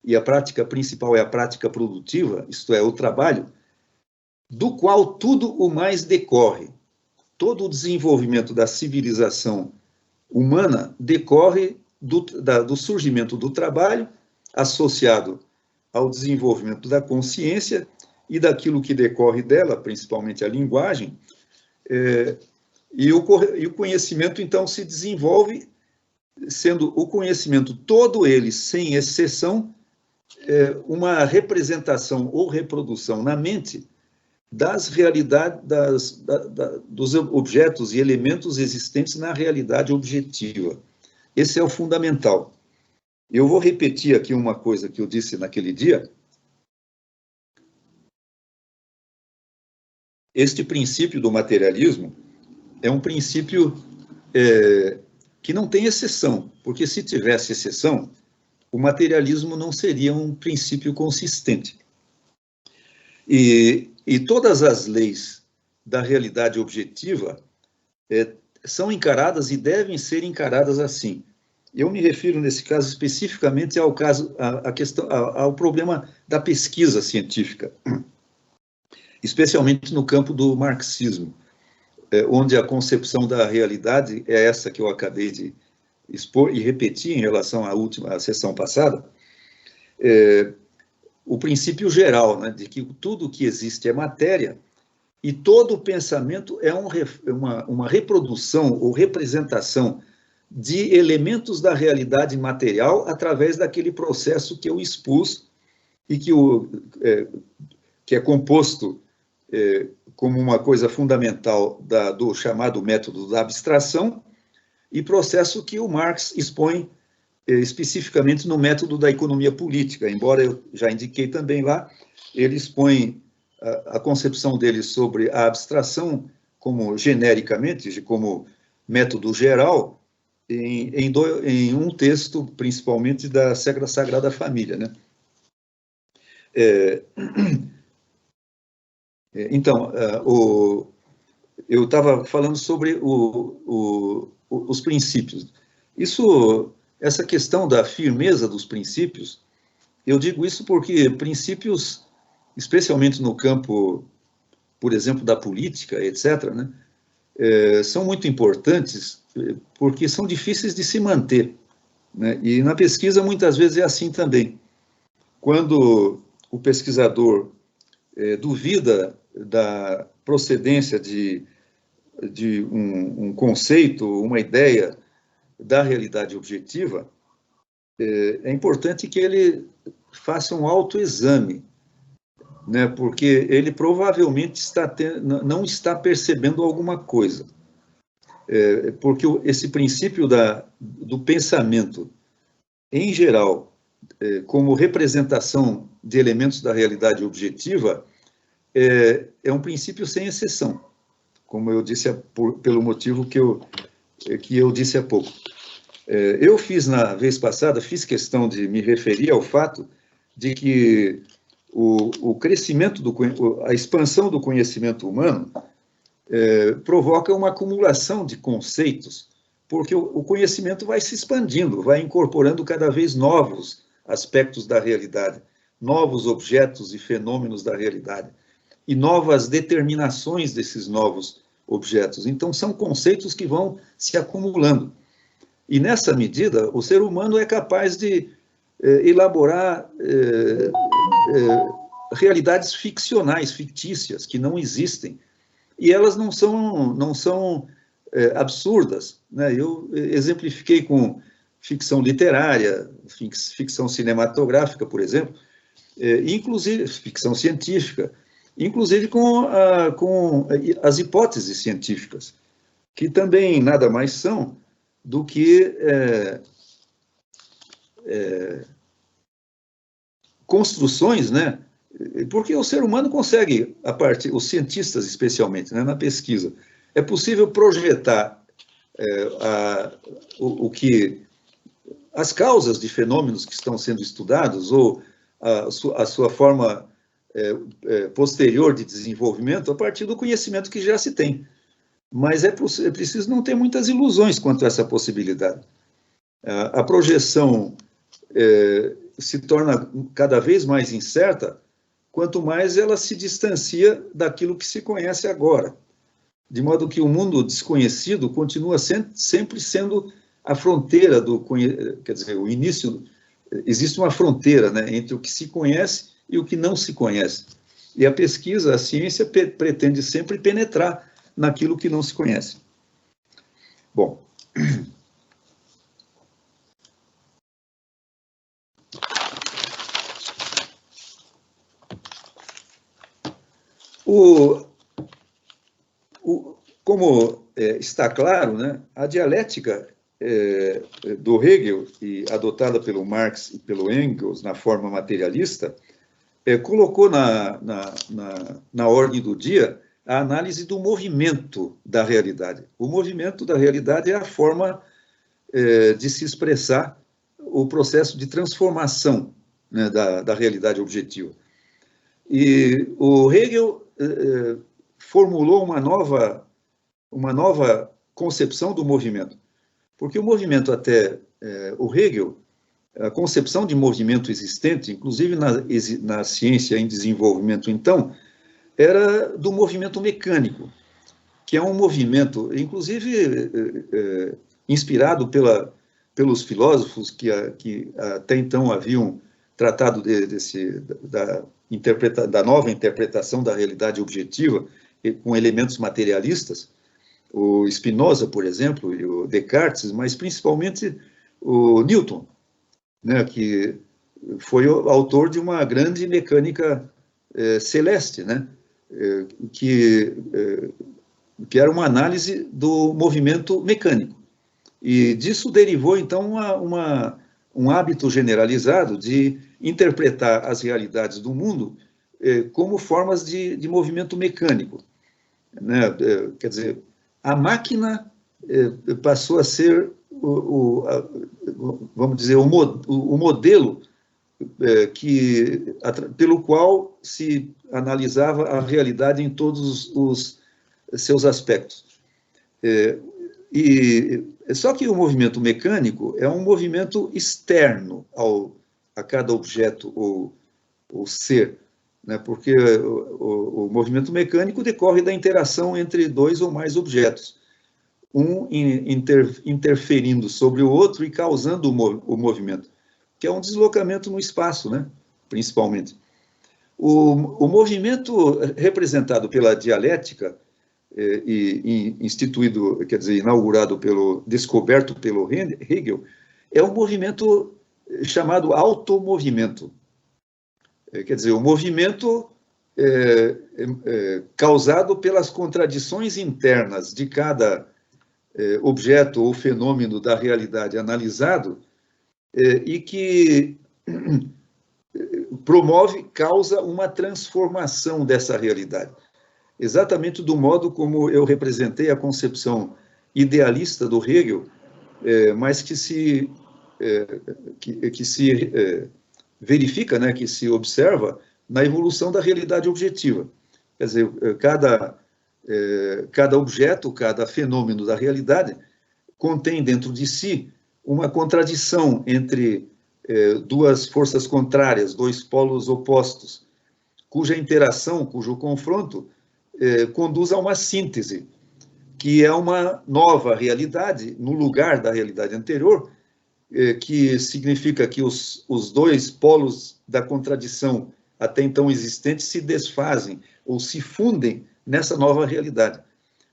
e a prática principal é a prática produtiva, isto é, o trabalho, do qual tudo o mais decorre. Todo o desenvolvimento da civilização humana decorre do surgimento do trabalho, associado ao desenvolvimento da consciência e daquilo que decorre dela, principalmente a linguagem, E o conhecimento, então, se desenvolve, sendo o conhecimento todo ele, sem exceção, uma representação ou reprodução na mente das realidades, dos objetos e elementos existentes na realidade objetiva. Esse é o fundamental. Eu vou repetir aqui uma coisa que eu disse naquele dia. Este princípio do materialismo é um princípio que não tem exceção, porque se tivesse exceção, o materialismo não seria um princípio consistente. E todas as leis da realidade objetiva são encaradas e devem ser encaradas assim. Eu me refiro, nesse caso, especificamente ao problema da pesquisa científica, especialmente no campo do marxismo, onde a concepção da realidade é essa que eu acabei de expor e repetir em relação à sessão passada, o princípio geral, né, de que tudo que existe é matéria e todo pensamento é uma reprodução ou representação de elementos da realidade material através daquele processo que eu expus e que é composto como uma coisa fundamental do chamado método da abstração, e processo que o Marx expõe especificamente no método da economia política, embora eu já indiquei também lá, ele expõe a concepção dele sobre a abstração como genericamente, como método geral, em um texto, principalmente da Sagrada Família, né? Então, eu estava falando sobre os princípios. Essa questão da firmeza dos princípios, eu digo isso porque princípios, especialmente no campo, por exemplo, da política, etc., né, são muito importantes porque são difíceis de se manter, né? E na pesquisa, muitas vezes, é assim também. Quando o pesquisador duvida da procedência de um conceito, uma ideia da realidade objetiva, é importante que ele faça um autoexame, né, porque ele provavelmente não está percebendo alguma coisa. Porque esse princípio do pensamento, em geral, como representação de elementos da realidade objetiva, é um princípio sem exceção, como eu disse, pelo motivo que eu disse há pouco. Eu na vez passada, fiz questão de me referir ao fato de que o crescimento, a expansão do conhecimento humano provoca uma acumulação de conceitos, porque o conhecimento vai se expandindo, vai incorporando cada vez novos aspectos da realidade, novos objetos e fenômenos da realidade, e novas determinações desses novos objetos. Então, são conceitos que vão se acumulando. E, nessa medida, o ser humano é capaz de elaborar realidades ficcionais, fictícias, que não existem. E elas não são absurdas, né? Eu exemplifiquei com ficção literária, ficção cinematográfica, por exemplo, inclusive ficção científica, inclusive com as hipóteses científicas, que também nada mais são do que construções, né? Porque o ser humano consegue, os cientistas especialmente, né, na pesquisa, é possível projetar as causas de fenômenos que estão sendo estudados, ou a sua forma posterior de desenvolvimento, a partir do conhecimento que já se tem. Mas é preciso não ter muitas ilusões quanto a essa possibilidade. A projeção se torna cada vez mais incerta, quanto mais ela se distancia daquilo que se conhece agora. De modo que o mundo desconhecido continua sempre sendo a fronteira quer dizer, o início, existe uma fronteira, né, entre o que se conhece e o que não se conhece. E a pesquisa, a ciência, pretende sempre penetrar naquilo que não se conhece. Bom, como está claro, né, a dialética do Hegel, e adotada pelo Marx e pelo Engels na forma materialista, colocou na ordem do dia a análise do movimento da realidade. O movimento da realidade é a forma de se expressar o processo de transformação, né, da realidade objetiva. E o Hegel formulou uma nova concepção do movimento, porque o movimento até o Hegel, a concepção de movimento existente, inclusive na ciência em desenvolvimento, então, era do movimento mecânico, que é um movimento, inclusive, inspirado pelos filósofos que até então haviam tratado da nova interpretação da realidade objetiva, com elementos materialistas, o Spinoza, por exemplo, e o Descartes, mas principalmente o Newton, né, que foi o autor de uma grande mecânica celeste, né, que era uma análise do movimento mecânico. E disso derivou, então, um hábito generalizado de interpretar as realidades do mundo como formas de movimento mecânico, né? Quer dizer, a máquina passou a ser, vamos dizer, o modelo pelo qual se analisava a realidade em todos os seus aspectos. Só que o movimento mecânico é um movimento externo a cada objeto ou ser, né? Porque o movimento mecânico decorre da interação entre dois ou mais objetos, um interferindo sobre o outro e causando o movimento, que é um deslocamento no espaço, né? Principalmente. O movimento representado pela dialética e instituído, quer dizer, descoberto pelo Hegel, é um movimento chamado automovimento. Quer dizer, o movimento causado pelas contradições internas de cada objeto ou fenômeno da realidade analisado e que causa uma transformação dessa realidade. Exatamente do modo como eu representei a concepção idealista do Hegel, mas que se verifica, né, que se observa na evolução da realidade objetiva. Quer dizer, cada objeto, cada fenômeno da realidade contém dentro de si uma contradição entre duas forças contrárias, dois polos opostos, cuja interação, cujo confronto conduz a uma síntese, que é uma nova realidade no lugar da realidade anterior, que significa que os dois polos da contradição até então existentes se desfazem ou se fundem nessa nova realidade.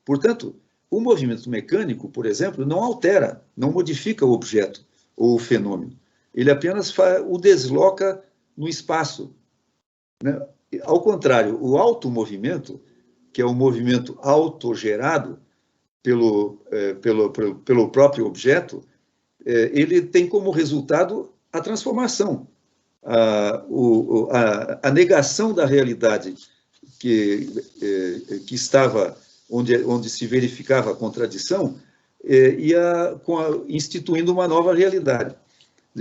Portanto, o movimento mecânico, por exemplo, não altera, não modifica o objeto ou o fenômeno. Ele apenas o desloca no espaço, né? Ao contrário, o automovimento, que é um movimento autogerado pelo próprio objeto, ele tem como resultado a transformação, a negação da realidade que estava onde se verificava a contradição, instituindo uma nova realidade.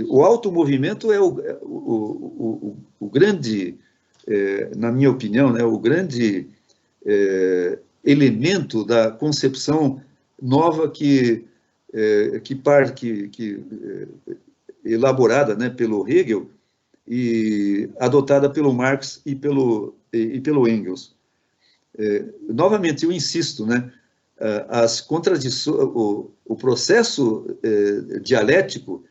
O automovimento é o grande, na minha opinião, né, o grande elemento da concepção nova elaborada, né, pelo Hegel e adotada pelo Marx e pelo Engels. Novamente, eu insisto, né, as contradições, o processo dialético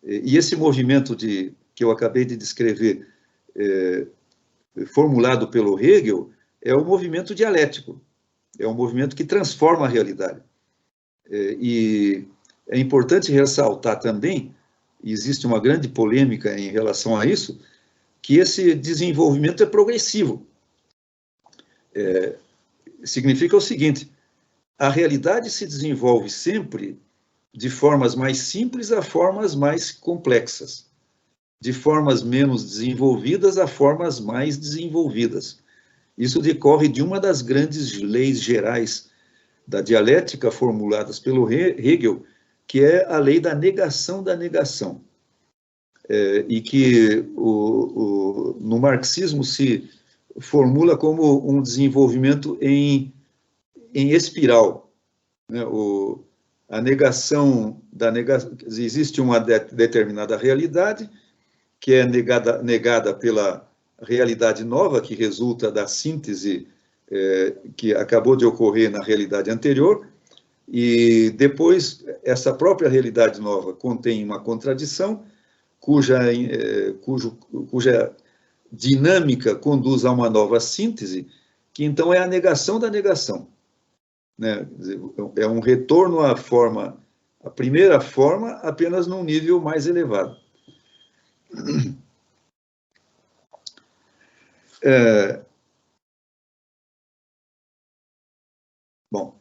e esse movimento que eu acabei de descrever, formulado pelo Hegel, é um movimento dialético, é um movimento que transforma a realidade. E é importante ressaltar também, e existe uma grande polêmica em relação a isso, que esse desenvolvimento é progressivo. Significa o seguinte: a realidade se desenvolve sempre de formas mais simples a formas mais complexas, de formas menos desenvolvidas a formas mais desenvolvidas. Isso decorre de uma das grandes leis gerais da dialética formuladas pelo Hegel, que é a lei da negação da negação, e que no marxismo se formula como um desenvolvimento em espiral, né? A negação da negação, existe uma determinada realidade que é negada pela realidade nova, que resulta da síntese que acabou de ocorrer na realidade anterior, e depois essa própria realidade nova contém uma contradição, cuja dinâmica conduz a uma nova síntese, que então é a negação da negação, né? É um retorno à forma, à primeira forma, apenas num nível mais elevado. Bom,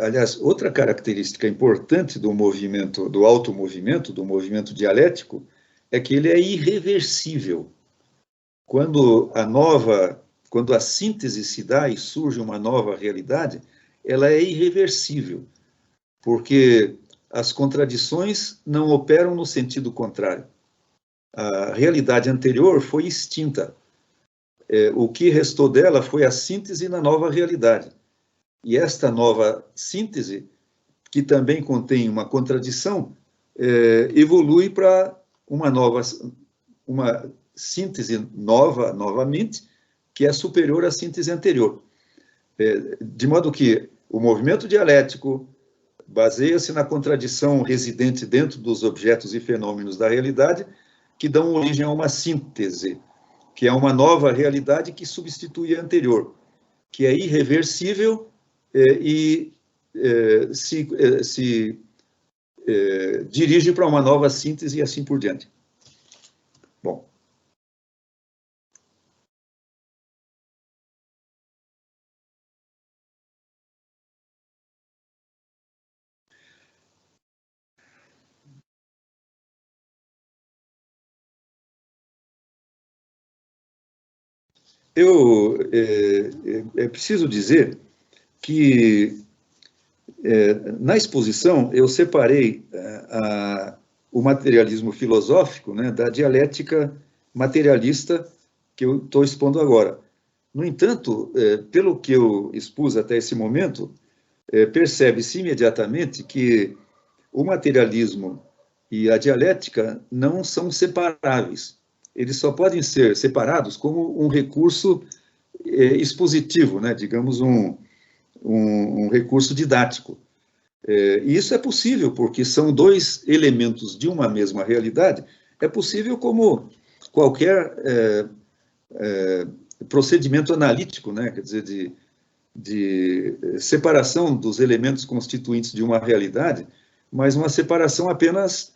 aliás, outra característica importante do movimento, do automovimento, do movimento dialético, é que ele é irreversível. Quando a síntese se dá e surge uma nova realidade, ela é irreversível, porque as contradições não operam no sentido contrário. A realidade anterior foi extinta. O que restou dela foi a síntese na nova realidade. E esta nova síntese, que também contém uma contradição, evolui para uma síntese nova, novamente, que é superior à síntese anterior. De modo que o movimento dialético baseia-se na contradição residente dentro dos objetos e fenômenos da realidade, que dão origem a uma síntese, que é uma nova realidade que substitui a anterior, que é irreversível e se dirige para uma nova síntese e assim por diante. Bom. É preciso dizer que na exposição eu separei o materialismo filosófico, né, da dialética materialista que eu estou expondo agora. No entanto, pelo que eu expus até esse momento, percebe-se imediatamente que o materialismo e a dialética não são separáveis. Eles só podem ser separados como um recurso expositivo, né? Digamos, um recurso didático. E isso é possível, porque são dois elementos de uma mesma realidade. É possível como qualquer procedimento analítico, né? Quer dizer, de separação dos elementos constituintes de uma realidade, mas uma separação apenas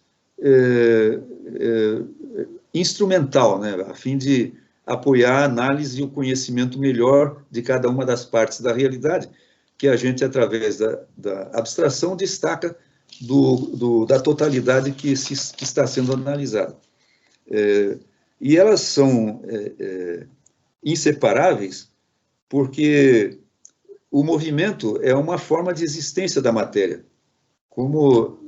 instrumental, né? A fim de apoiar a análise e o conhecimento melhor de cada uma das partes da realidade, que a gente, através da abstração, destaca da totalidade que está sendo analisada. E elas são inseparáveis porque o movimento é uma forma de existência da matéria, como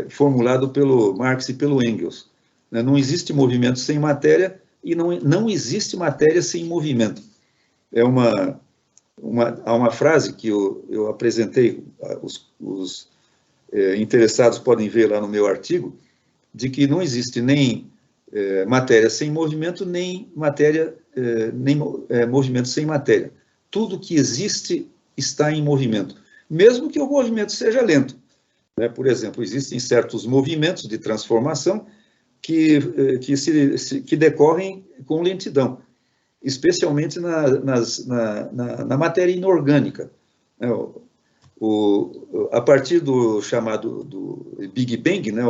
formulado pelo Marx e pelo Engels. Não existe movimento sem matéria e não existe matéria sem movimento. Há uma frase que eu apresentei, os interessados podem ver lá no meu artigo, de que não existe nem matéria sem movimento, nem movimento sem matéria. Tudo que existe está em movimento, mesmo que o movimento seja lento. né? Por exemplo, existem certos movimentos de transformação que decorrem com lentidão, especialmente na matéria inorgânica, né? A partir do chamado do Big Bang, né?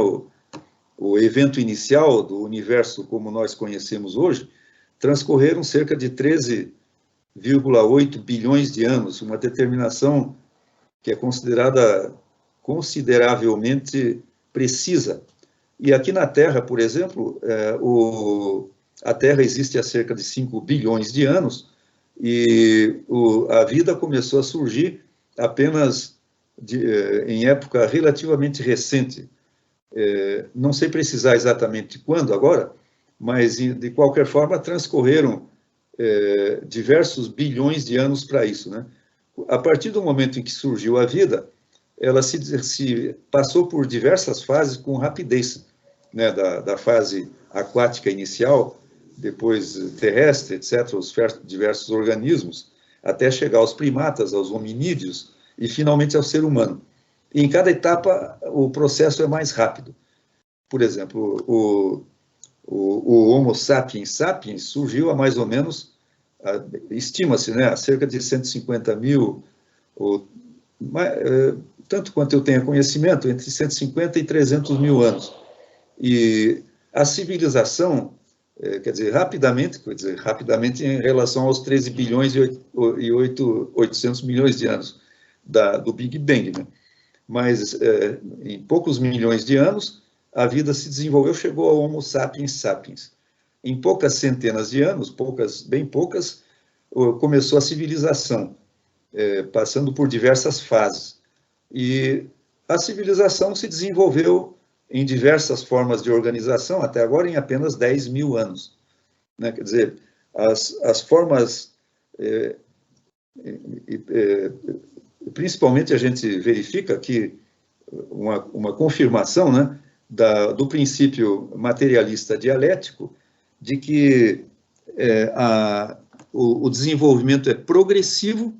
O evento inicial do universo como nós conhecemos hoje, transcorreram cerca de 13,8 bilhões de anos, uma determinação que é considerada consideravelmente precisa. E aqui na Terra, por exemplo, a Terra existe há cerca de 5 bilhões de anos e a vida começou a surgir apenas em época relativamente recente. Não sei precisar exatamente quando agora, mas, de qualquer forma, transcorreram diversos bilhões de anos para isso, né? A partir do momento em que surgiu a vida, ela se passou por diversas fases com rapidez, né? Da fase aquática inicial, depois terrestre, etc., os diversos organismos, até chegar aos primatas, aos hominídeos e, finalmente, ao ser humano. E, em cada etapa, o processo é mais rápido. Por exemplo, o Homo sapiens sapiens surgiu há mais ou menos, estima-se, né, há cerca de 150 mil, tanto quanto eu tenho conhecimento, entre 150 e 300 mil anos. E a civilização, quer dizer, rapidamente em relação aos 13 bilhões e 800 milhões de anos do Big Bang, né? Mas em poucos milhões de anos, a vida se desenvolveu, chegou ao Homo sapiens sapiens. Em poucas centenas de anos, bem poucas, começou a civilização, passando por diversas fases. E a civilização se desenvolveu em diversas formas de organização, até agora em apenas 10 mil anos, né? Quer dizer, as formas, principalmente a gente verifica que uma confirmação, né, do princípio materialista dialético, de que o desenvolvimento é progressivo,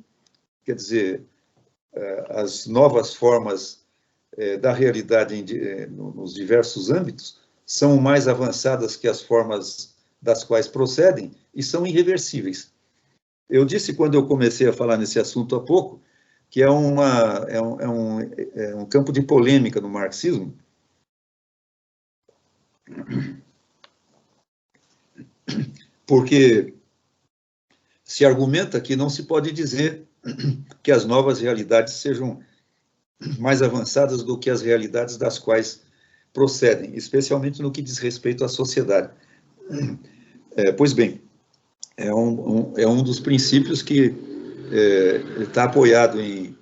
quer dizer, as novas formas da realidade nos diversos âmbitos são mais avançadas que as formas das quais procedem e são irreversíveis. Eu disse, quando eu comecei a falar nesse assunto há pouco, que é um campo de polêmica no marxismo, porque se argumenta que não se pode dizer que as novas realidades sejam mais avançadas do que as realidades das quais procedem, especialmente no que diz respeito à sociedade. Pois bem, é um dos princípios que está apoiado em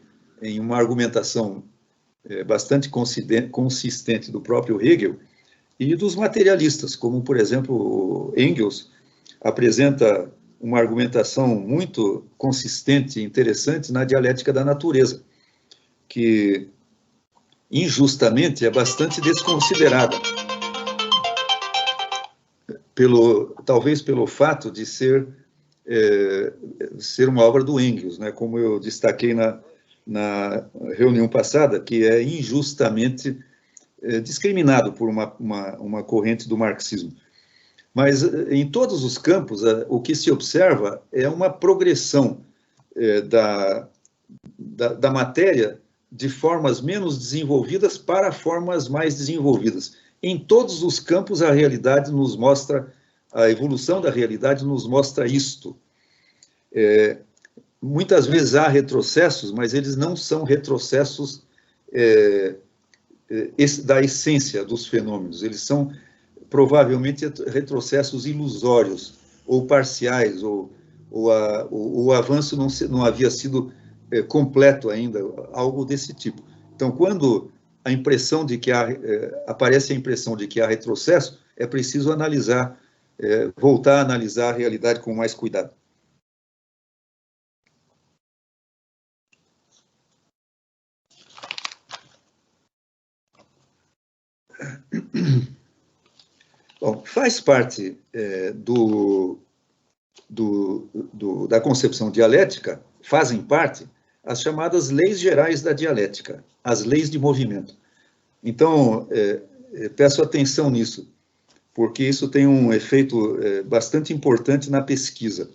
uma argumentação bastante consistente do próprio Hegel e dos materialistas, como, por exemplo, Engels apresenta uma argumentação muito consistente e interessante na dialética da natureza, que injustamente é bastante desconsiderada, talvez pelo fato de ser uma obra do Engels, né, como eu destaquei na reunião passada, que é injustamente discriminado por uma corrente do marxismo. Mas em todos os campos, o que se observa é uma progressão da matéria de formas menos desenvolvidas para formas mais desenvolvidas. Em todos os campos, a realidade nos mostra, a evolução da realidade nos mostra isto. Muitas vezes há retrocessos, mas eles não são retrocessos da essência dos fenômenos, eles são provavelmente retrocessos ilusórios ou parciais, ou o avanço não havia sido completo ainda, algo desse tipo. Então, quando aparece a impressão de que há retrocesso, é preciso voltar a analisar a realidade com mais cuidado. Bom, faz parte da concepção dialética, fazem parte as chamadas leis gerais da dialética, as leis de movimento. Então, peço atenção nisso, porque isso tem um efeito bastante importante na pesquisa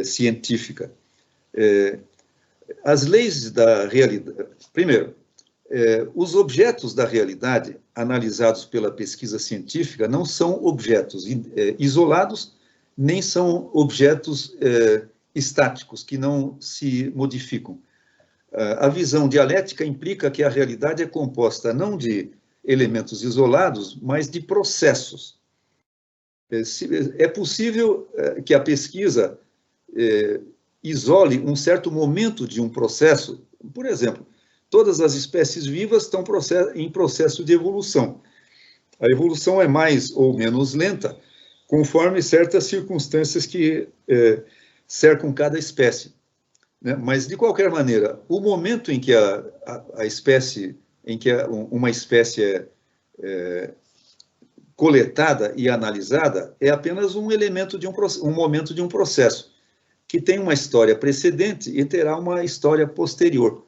científica. As leis da realidade... Primeiro, os objetos da realidade analisados pela pesquisa científica não são objetos isolados, nem são objetos estáticos, que não se modificam. A visão dialética implica que a realidade é composta não de elementos isolados, mas de processos. É possível que a pesquisa isole um certo momento de um processo. Por exemplo, todas as espécies vivas estão em processo de evolução. A evolução é mais ou menos lenta, conforme certas circunstâncias que cercam cada espécie. Né? Mas, de qualquer maneira, o momento em que uma espécie é coletada e analisada é apenas um elemento um momento de um processo, que tem uma história precedente e terá uma história posterior.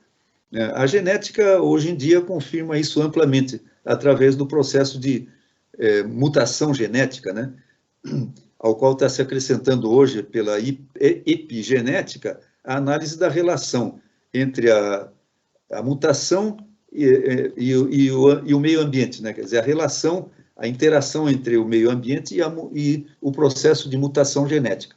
A genética, hoje em dia, confirma isso amplamente, através do processo de mutação genética, né? Ao qual está se acrescentando hoje, pela epigenética, a análise da relação entre a mutação e o meio ambiente, né? Quer dizer, a interação entre o meio ambiente e o processo de mutação genética.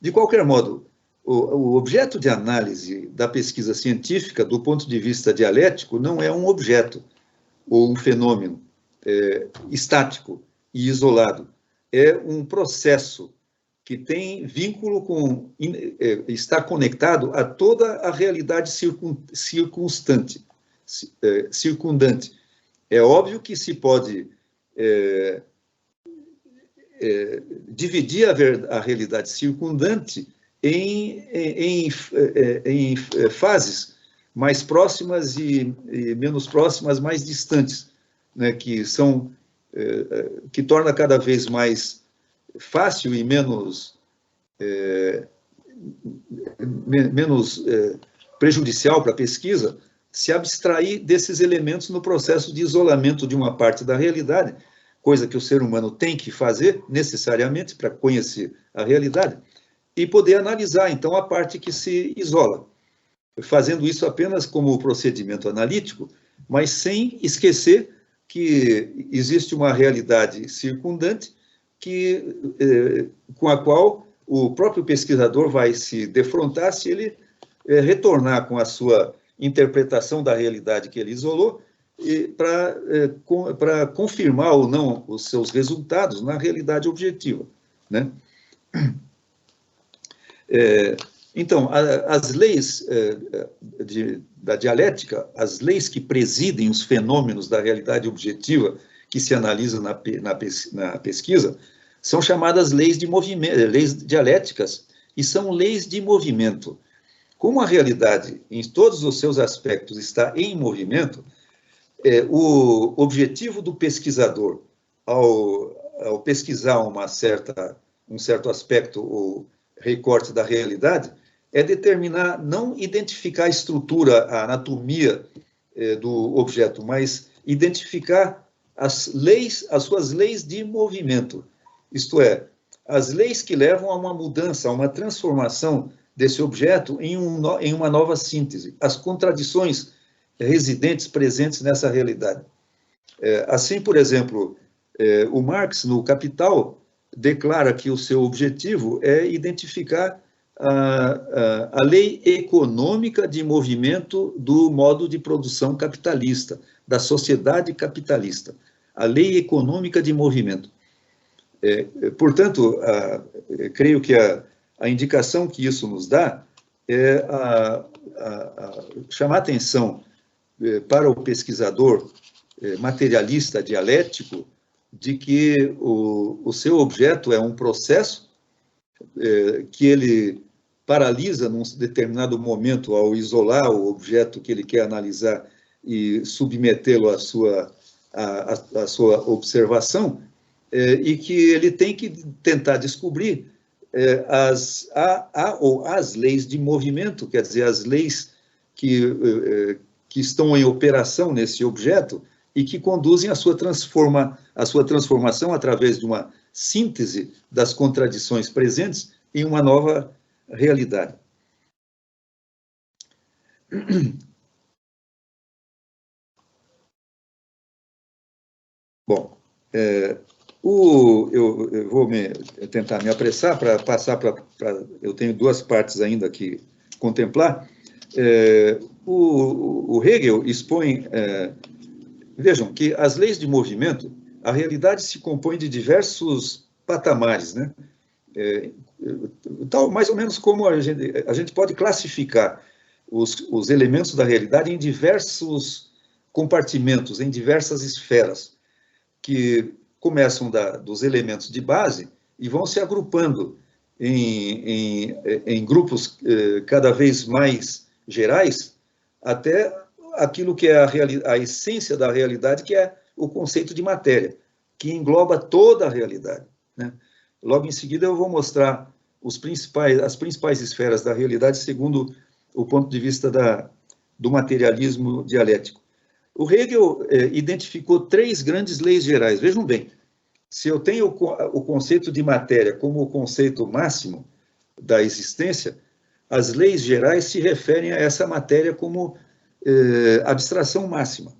De qualquer modo, o objeto de análise da pesquisa científica, do ponto de vista dialético, não é um objeto ou um fenômeno estático e isolado. É um processo que tem vínculo está conectado a toda a realidade circundante. É óbvio que se pode dividir a realidade circundante em fases mais próximas e menos próximas, mais distantes, né, que torna cada vez mais fácil e menos prejudicial para a pesquisa se abstrair desses elementos no processo de isolamento de uma parte da realidade, coisa que o ser humano tem que fazer necessariamente para conhecer a realidade, e poder analisar, então, a parte que se isola, fazendo isso apenas como procedimento analítico, mas sem esquecer que existe uma realidade circundante com a qual o próprio pesquisador vai se defrontar se ele retornar com a sua interpretação da realidade que ele isolou para confirmar ou não os seus resultados na realidade objetiva, né? Então, as leis da dialética, as leis que presidem os fenômenos da realidade objetiva que se analisam na pesquisa, são chamadas leis de movimento, leis dialéticas, e são leis de movimento. Como a realidade, em todos os seus aspectos, está em movimento, o objetivo do pesquisador, ao pesquisar um certo aspecto ou recorte da realidade, é determinar, não identificar a estrutura, a anatomia do objeto, mas identificar as suas leis de movimento, isto é, as leis que levam a uma mudança, a uma transformação desse objeto em uma nova síntese, as contradições residentes, presentes nessa realidade. Assim, por exemplo, o Marx, no Capital, declara que o seu objetivo é identificar a lei econômica de movimento do modo de produção capitalista, da sociedade capitalista, a lei econômica de movimento. Portanto, creio que a indicação que isso nos dá é chamar atenção para o pesquisador materialista dialético de que o seu objeto é um processo que ele paralisa num determinado momento ao isolar o objeto que ele quer analisar e submetê-lo à sua observação, e que ele tem que tentar descobrir as leis de movimento, quer dizer, as leis que que estão em operação nesse objeto e que conduzem a sua transformação através de uma síntese das contradições presentes em uma nova realidade. Bom, eu vou tentar me apressar para passar para... Eu tenho duas partes ainda que contemplar. O Hegel expõe... Vejam que as leis de movimento, a realidade se compõe de diversos patamares, né? Tal, mais ou menos como a gente pode classificar os elementos da realidade em diversos compartimentos, em diversas esferas, que começam dos elementos de base e vão se agrupando em grupos cada vez mais gerais, até aquilo que é a essência da realidade, que é o conceito de matéria, que engloba toda a realidade, né? Logo em seguida eu vou mostrar as principais esferas da realidade segundo o ponto de vista do materialismo dialético. O Hegel identificou 3 grandes leis gerais. Vejam bem, se eu tenho o conceito de matéria como o conceito máximo da existência, as leis gerais se referem a essa matéria como abstração máxima.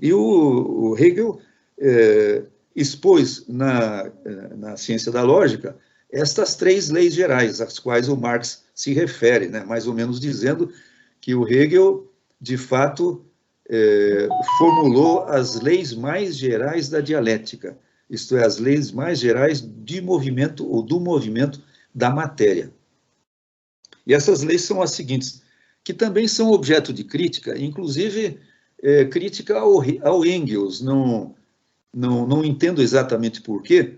E o Hegel expôs na ciência da lógica estas 3 leis gerais, às quais o Marx se refere, né? Mais ou menos dizendo que o Hegel, de fato, formulou as leis mais gerais da dialética, isto é, as leis mais gerais de movimento ou do movimento da matéria. E essas leis são as seguintes, que também são objeto de crítica, inclusive crítica ao Engels. Não entendo exatamente por quê,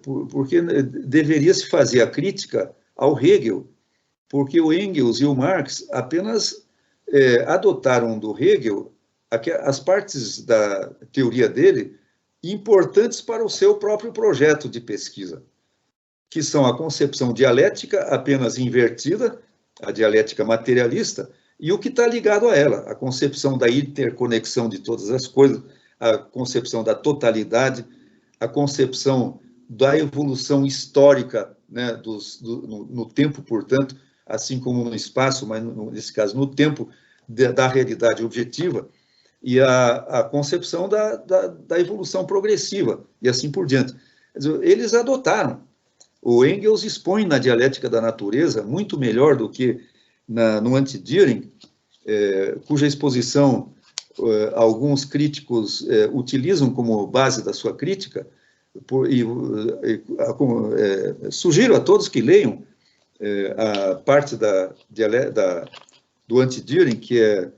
porque deveria se fazer a crítica ao Hegel, porque o Engels e o Marx apenas adotaram do Hegel as partes da teoria dele importantes para o seu próprio projeto de pesquisa, que são a concepção dialética apenas invertida, a dialética materialista, e o que está ligado a ela, a concepção da interconexão de todas as coisas, a concepção da totalidade, a concepção da evolução histórica, né, no tempo, portanto, assim como no espaço, mas nesse caso no tempo da realidade objetiva, e a concepção da evolução progressiva, e assim por diante. Quer dizer, eles adotaram. O Engels expõe na dialética da natureza, muito melhor do que no Anti-Düring, cuja exposição alguns críticos utilizam como base da sua crítica, sugiro a todos que leiam a parte do Anti-During, que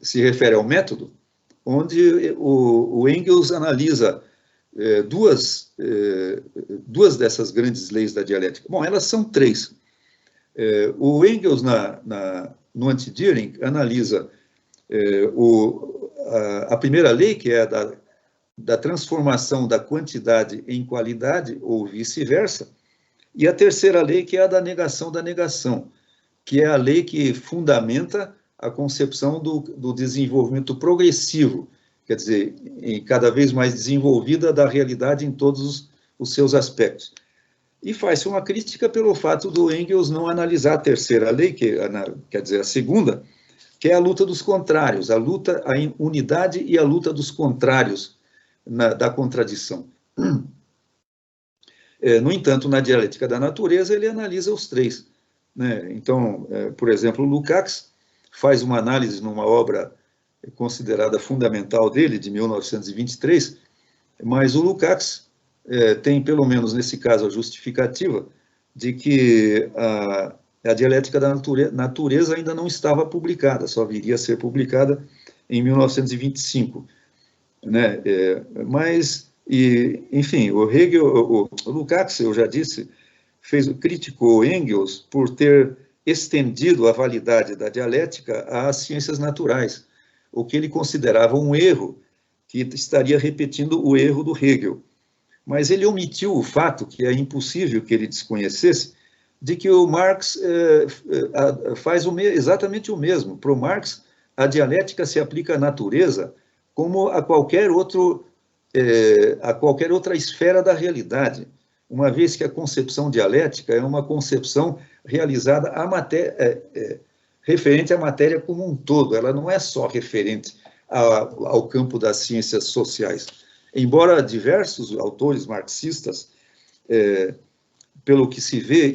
se refere ao método, onde o Engels analisa duas dessas grandes leis da dialética. Bom, elas são 3. O Engels, no Anti-During, analisa a primeira lei, que é a da transformação da quantidade em qualidade, ou vice-versa, e a terceira lei, que é a da negação, que é a lei que fundamenta a concepção do desenvolvimento progressivo, quer dizer, cada vez mais desenvolvida da realidade em todos os seus aspectos. E faz-se uma crítica pelo fato do Engels não analisar a terceira lei, quer dizer, a segunda, que é a luta dos contrários, a unidade e a luta dos contrários da contradição. No entanto, na dialética da natureza, ele analisa os 3. Né? Então, por exemplo, o Lukács faz uma análise numa obra considerada fundamental dele, de 1923, mas o Lukács tem, pelo menos nesse caso, a justificativa de que a dialética da natureza ainda não estava publicada, só viria a ser publicada em 1925. Né? Enfim, o Lukács, eu já disse, criticou Engels por ter estendido a validade da dialética às ciências naturais, o que ele considerava um erro, que estaria repetindo o erro do Hegel. Mas ele omitiu o fato, que é impossível que ele desconhecesse, de que o Marx faz exatamente o mesmo. Para o Marx, a dialética se aplica à natureza como a qualquer outra esfera da realidade, uma vez que a concepção dialética é uma concepção realizada referente à matéria como um todo, ela não é só referente ao campo das ciências sociais. Embora diversos autores marxistas, pelo que se vê,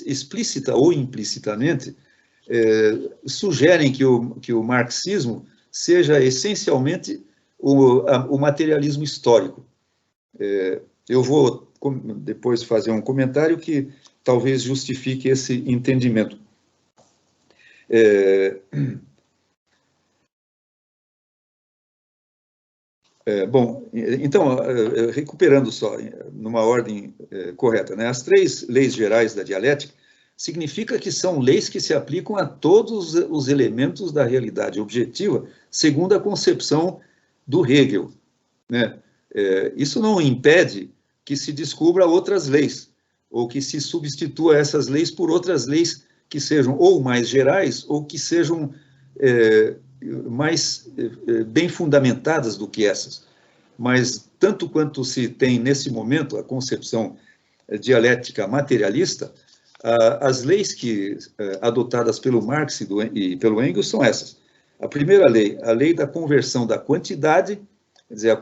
explícita ou implicitamente, sugerem que o marxismo seja essencialmente o materialismo histórico. Eu vou depois fazer um comentário que talvez justifique esse entendimento. Bom, então, recuperando só, numa ordem correta, né? As 3 leis gerais da dialética significa que são leis que se aplicam a todos os elementos da realidade objetiva, segundo a concepção do Hegel, né? Isso não impede que se descubra outras leis, ou que se substitua essas leis por outras leis que sejam ou mais gerais, ou que sejam mais bem fundamentadas do que essas. Mas, tanto quanto se tem, nesse momento, a concepção dialética materialista, as leis adotadas pelo Marx e pelo Engels são essas. A primeira lei, a lei da conversão da quantidade, quer dizer,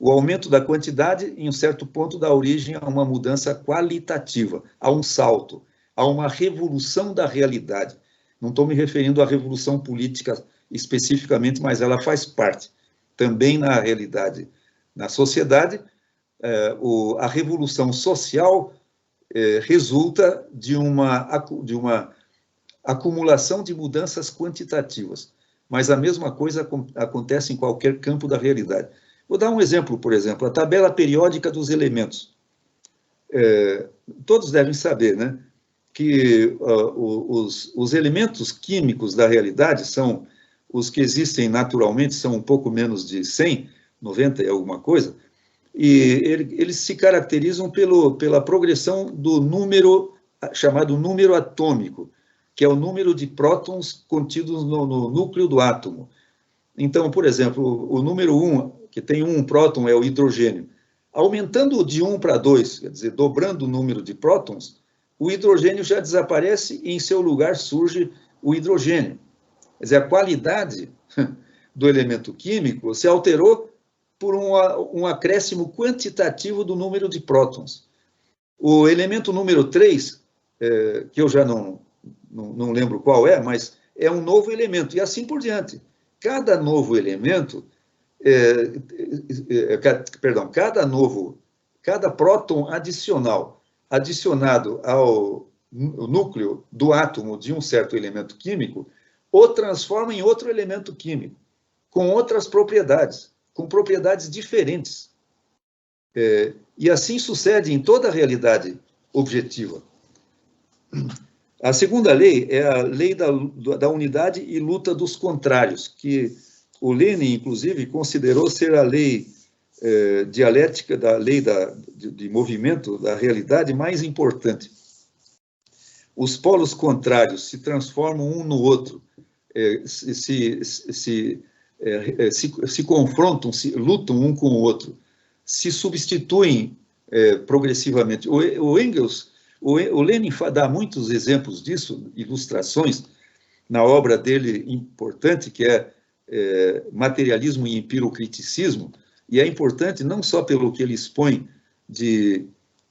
o aumento da quantidade, em um certo ponto, dá origem a uma mudança qualitativa, a um salto, a uma revolução da realidade. Não estou me referindo à revolução política especificamente, mas ela faz parte. Também na realidade, na sociedade, a revolução social resulta de uma acumulação de mudanças quantitativas. Mas a mesma coisa acontece em qualquer campo da realidade. Vou dar um exemplo, por exemplo, a tabela periódica dos elementos. Todos devem saber, né, que os elementos químicos da realidade são os que existem naturalmente, são um pouco menos de 100, 90 e alguma coisa, e eles se caracterizam pela progressão do número, chamado número atômico, que é o número de prótons contidos no núcleo do átomo. Então, por exemplo, o número 1, que tem um próton, é o hidrogênio. Aumentando de 1 para 2, quer dizer, dobrando o número de prótons, o hidrogênio já desaparece e em seu lugar surge o hidrogênio. Quer dizer, a qualidade do elemento químico se alterou por um acréscimo quantitativo do número de prótons. O elemento número 3, que eu já não lembro qual mas é um novo elemento, e assim por diante. Cada novo elemento, cada próton adicionado ao núcleo do átomo de um certo elemento químico, o transforma em outro elemento químico, com outras propriedades, com propriedades diferentes. E assim sucede em toda a realidade objetiva. A segunda lei é a lei da unidade e luta dos contrários, que o Lenin, inclusive, considerou ser a lei dialética, da lei de movimento da realidade mais importante. Os polos contrários se transformam um no outro, se confrontam, lutam um com o outro, se substituem progressivamente. O Engels, o Lenin dá muitos exemplos disso, ilustrações, na obra dele importante, que é Materialismo e Empirocriticismo, e é importante não só pelo que ele expõe de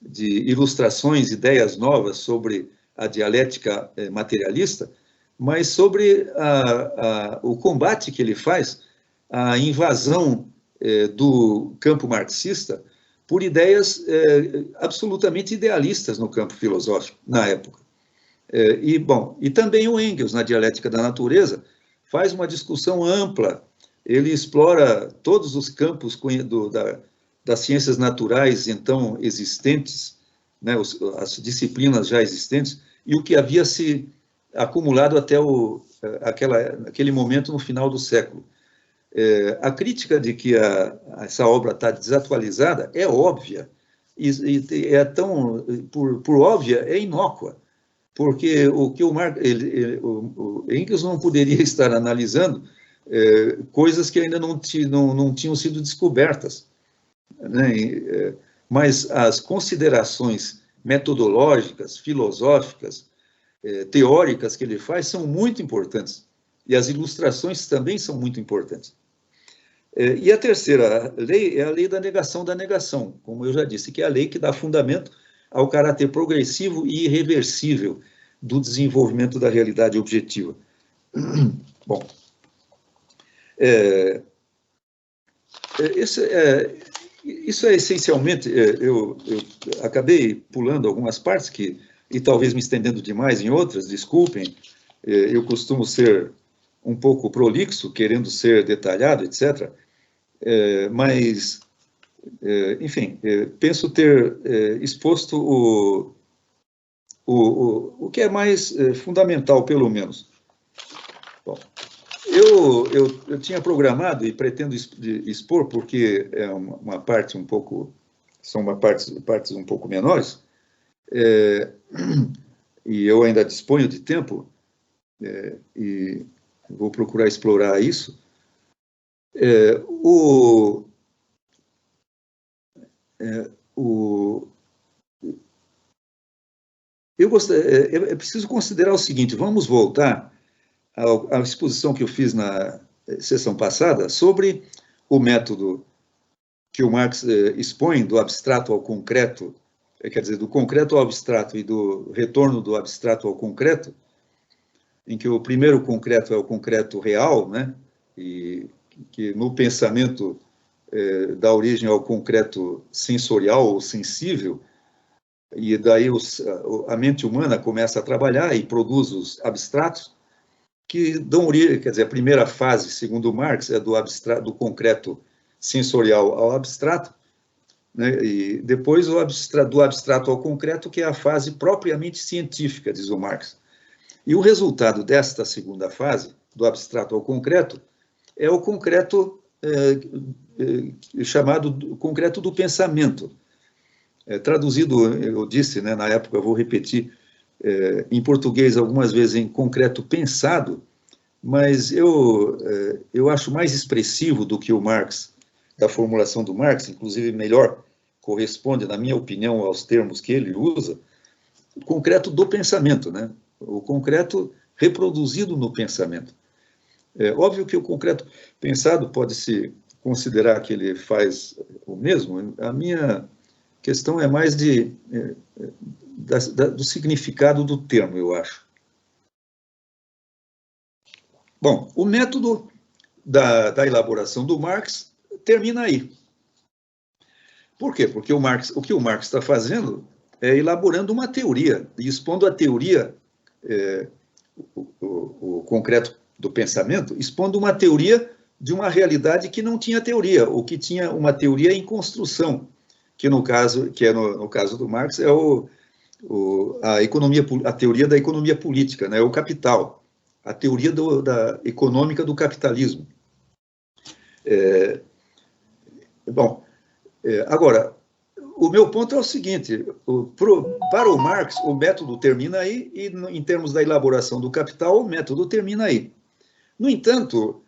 ilustrações, ideias novas sobre a dialética materialista, mas sobre o combate que ele faz à invasão do campo marxista por ideias absolutamente idealistas no campo filosófico, na época. E também o Engels, na Dialética da Natureza, faz uma discussão ampla, ele explora todos os campos das ciências naturais, então, existentes, né, as disciplinas já existentes, e o que havia se acumulado até aquele momento no final do século. A crítica de que essa obra está desatualizada é óbvia, e é tão, por óbvia, é inócua, porque o que o Engels não poderia estar analisando coisas que ainda não tinham sido descobertas, né? Mas as considerações metodológicas, filosóficas, teóricas que ele faz são muito importantes, e as ilustrações também são muito importantes. E a terceira lei é a lei da negação, como eu já disse, que é a lei que dá fundamento ao caráter progressivo e irreversível do desenvolvimento da realidade objetiva. Bom, isso é essencialmente, eu acabei pulando algumas partes, e talvez me estendendo demais em outras, desculpem, eu costumo ser um pouco prolixo, querendo ser detalhado, etc., mas, enfim, penso ter exposto o que é mais fundamental, pelo menos. Bom, eu tinha programado e pretendo expor, porque é uma parte um pouco, são partes um pouco menores, e eu ainda disponho de tempo, e vou procurar explorar isso. É preciso considerar o seguinte: vamos voltar à exposição que eu fiz na sessão passada sobre o método que o Marx expõe do abstrato ao concreto, quer dizer, do concreto ao abstrato e do retorno do abstrato ao concreto, em que o primeiro concreto é o concreto real, né? E que no pensamento dá origem ao concreto sensorial ou sensível, e daí a mente humana começa a trabalhar e produz os abstratos, que dão origem, quer dizer, a primeira fase, segundo Marx, é do concreto sensorial ao abstrato, né? E depois do abstrato ao concreto, que é a fase propriamente científica, diz o Marx. E o resultado desta segunda fase, do abstrato ao concreto, é o concreto chamado concreto do pensamento. Traduzido, eu disse, né, na época, eu vou repetir, em português algumas vezes em concreto pensado, mas eu acho mais expressivo do que o Marx, da formulação do Marx, inclusive melhor corresponde, na minha opinião, aos termos que ele usa, o concreto do pensamento, né? O concreto reproduzido no pensamento. É óbvio que o concreto pensado pode-se considerar que ele faz o mesmo. A minha questão é mais do significado do termo, eu acho. Bom, o método da elaboração do Marx termina aí. Por quê? Porque o que o Marx está fazendo é elaborando uma teoria, e expondo a teoria, o concreto do pensamento, expondo uma teoria de uma realidade que não tinha teoria, ou que tinha uma teoria em construção, que no caso do Marx é a teoria da economia política, né? O capital, a teoria econômica do capitalismo. Agora, o meu ponto é o seguinte: para o Marx, o método termina aí, e em termos da elaboração do capital, o método termina aí. No entanto,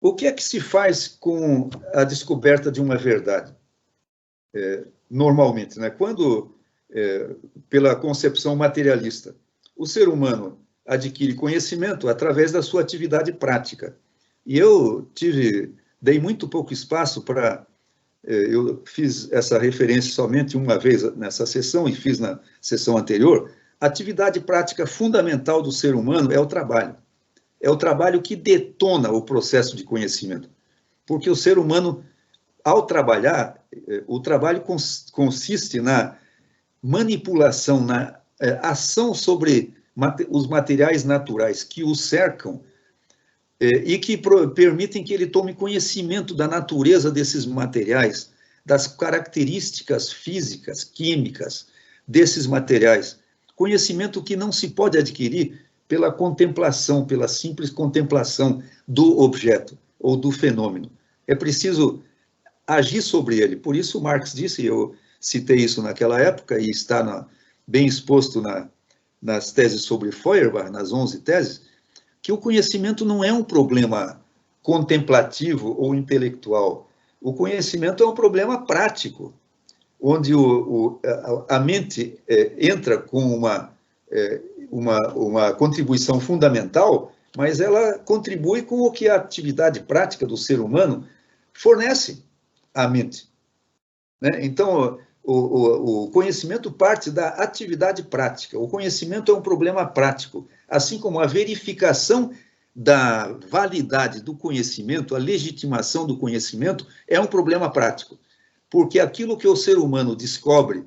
o que é que se faz com a descoberta de uma verdade? Normalmente, né? Quando, pela concepção materialista, o ser humano adquire conhecimento através da sua atividade prática. E eu dei muito pouco espaço para... Eu fiz essa referência somente uma vez nessa sessão, e fiz na sessão anterior. A atividade prática fundamental do ser humano é o trabalho. É o trabalho que detona o processo de conhecimento. Porque o ser humano, ao trabalhar, o trabalho consiste na manipulação, na ação sobre os materiais naturais que o cercam, e que permitem que ele tome conhecimento da natureza desses materiais, das características físicas, químicas desses materiais. Conhecimento que não se pode adquirir pela contemplação, pela simples contemplação do objeto ou do fenômeno. É preciso agir sobre ele. Por isso Marx disse, eu citei isso naquela época e está bem exposto nas teses sobre Feuerbach, nas 11 teses, que o conhecimento não é um problema contemplativo ou intelectual. O conhecimento é um problema prático, onde a mente entra com uma contribuição fundamental, mas ela contribui com o que a atividade prática do ser humano fornece à mente. Então, o conhecimento parte da atividade prática. O conhecimento é um problema prático, assim como a verificação da validade do conhecimento, a legitimação do conhecimento, é um problema prático. Porque aquilo que o ser humano descobre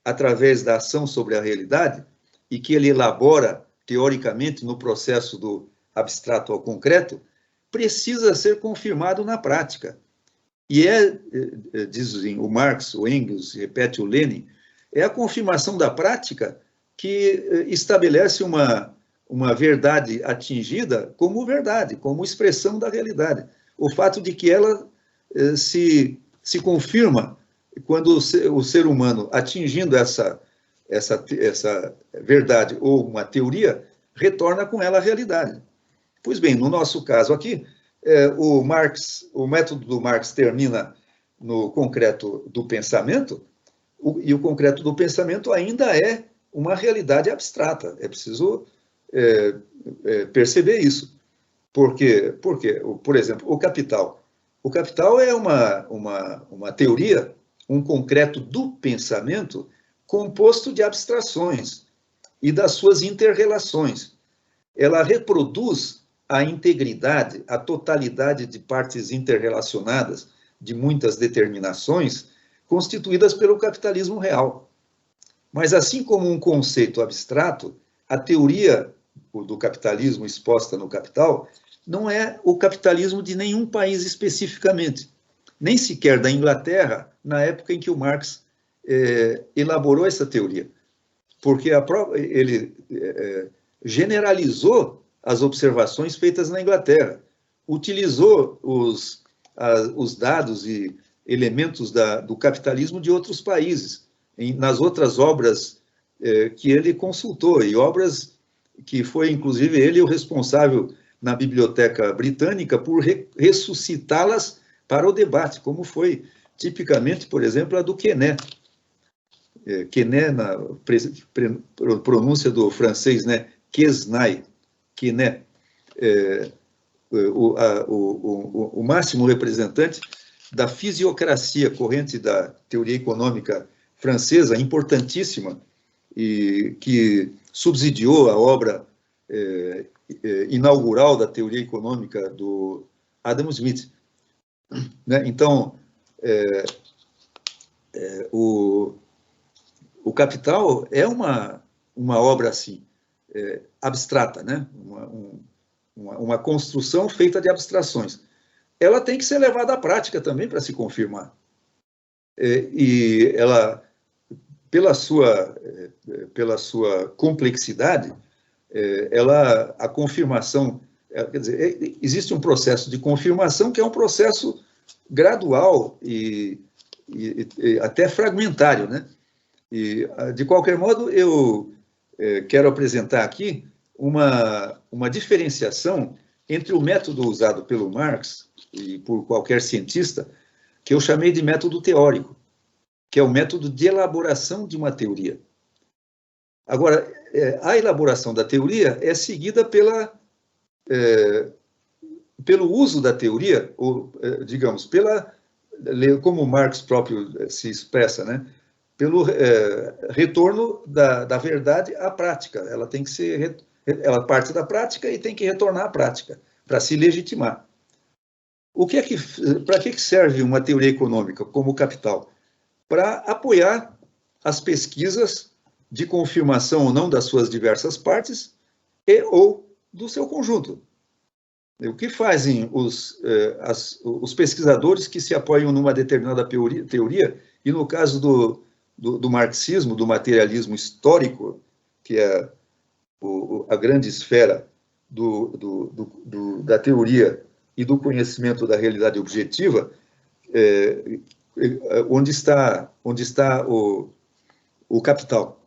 através da ação sobre a realidade e que ele elabora, teoricamente, no processo do abstrato ao concreto, precisa ser confirmado na prática. E dizem o Marx, o Engels, repete o Lenin, é a confirmação da prática que estabelece uma verdade atingida como verdade, como expressão da realidade. O fato de que ela se confirma quando o ser humano, atingindo essa verdade ou uma teoria, retorna com ela à realidade. Pois bem, no nosso caso aqui, o método do Marx termina no concreto do pensamento, e o concreto do pensamento ainda é uma realidade abstrata. É preciso perceber isso. Porque, por exemplo, o Capital. O Capital é uma teoria, um concreto do pensamento composto de abstrações e das suas inter-relações. Ela reproduz a integridade, a totalidade de partes interrelacionadas de muitas determinações constituídas pelo capitalismo real. Mas, assim como um conceito abstrato, a teoria do capitalismo exposta no Capital não é o capitalismo de nenhum país especificamente, nem sequer da Inglaterra, na época em que o Marx elaborou essa teoria, porque ele generalizou as observações feitas na Inglaterra, utilizou os dados e elementos do capitalismo de outros países, nas outras obras que ele consultou, e obras que foi, inclusive, ele o responsável na Biblioteca Britânica por ressuscitá-las para o debate, como foi tipicamente, por exemplo, a do Quesnay. Quesnay, na pronúncia do francês, né? Quesnay, Quesnay, o máximo representante da fisiocracia corrente da teoria econômica francesa, importantíssima, e que subsidiou a obra inaugural da teoria econômica do Adam Smith. Então, o Capital é uma obra assim, abstrata, né? Uma construção feita de abstrações. Ela tem que ser levada à prática também para se confirmar. E ela, pela sua complexidade, a confirmação, quer dizer, existe um processo de confirmação que é um processo gradual e até fragmentário, né? E, de qualquer modo, eu quero apresentar aqui uma diferenciação entre o método usado pelo Marx e por qualquer cientista, que eu chamei de método teórico, que é o método de elaboração de uma teoria. Agora, a elaboração da teoria é seguida pelo uso da teoria, ou, digamos, como Marx próprio se expressa, né? Pelo retorno da verdade à prática. Ela tem que ser, ela parte da prática e tem que retornar à prática para se legitimar. Para que serve uma teoria econômica como o Capital? Para apoiar as pesquisas de confirmação ou não das suas diversas partes ou do seu conjunto. O que fazem os pesquisadores que se apoiam numa determinada teoria, e no caso do marxismo, do materialismo histórico, que é a grande esfera da teoria e do conhecimento da realidade objetiva, onde está o capital.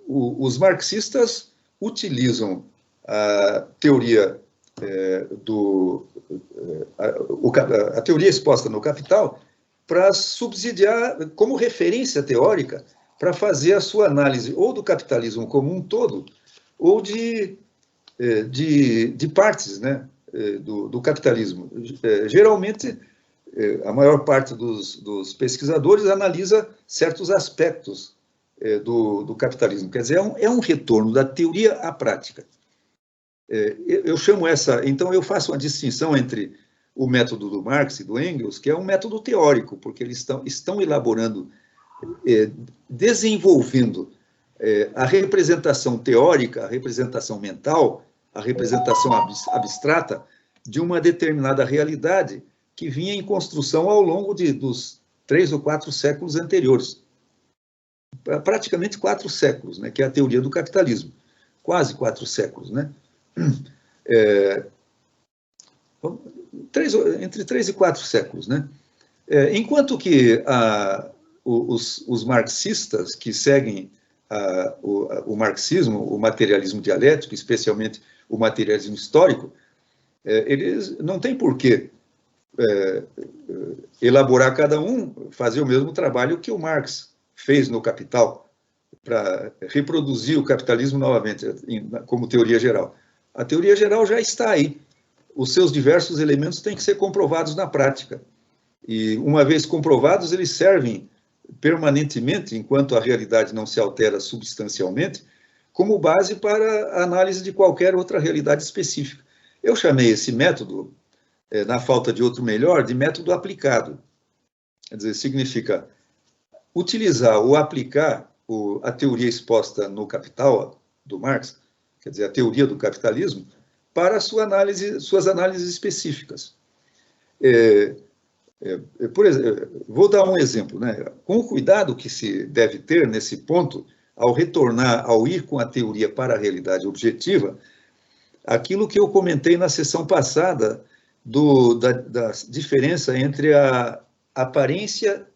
Os marxistas utilizam a teoria a teoria exposta no Capital para subsidiar como referência teórica para fazer a sua análise ou do capitalismo como um todo ou de partes, né, do capitalismo. Geralmente, a maior parte dos pesquisadores analisa certos aspectos do capitalismo. Quer dizer, é um retorno da teoria à prática. Eu chamo então eu faço uma distinção entre o método do Marx e do Engels, que é um método teórico, porque eles estão elaborando, desenvolvendo a representação teórica, a representação mental, a representação abstrata de uma determinada realidade que vinha em construção ao longo dos 3 ou 4 séculos anteriores. Praticamente 4 séculos, né, que é a teoria do capitalismo. Quase 4 séculos, né? Entre 3 e 4 séculos, né? Enquanto que os marxistas que seguem o marxismo, o materialismo dialético, especialmente o materialismo histórico, eles não têm por que elaborar cada um, fazer o mesmo trabalho que o Marx fez no Capital, para reproduzir o capitalismo novamente, como teoria geral. A teoria geral já está aí. Os seus diversos elementos têm que ser comprovados na prática. E, uma vez comprovados, eles servem permanentemente, enquanto a realidade não se altera substancialmente, como base para a análise de qualquer outra realidade específica. Eu chamei esse método, na falta de outro melhor, de método aplicado. Quer dizer, significa utilizar ou aplicar a teoria exposta no Capital, do Marx, quer dizer, a teoria do capitalismo, para suas análises específicas. Por exemplo, vou dar um exemplo, né? Com o cuidado que se deve ter nesse ponto, ao ir com a teoria para a realidade objetiva, aquilo que eu comentei na sessão passada da diferença entre a aparência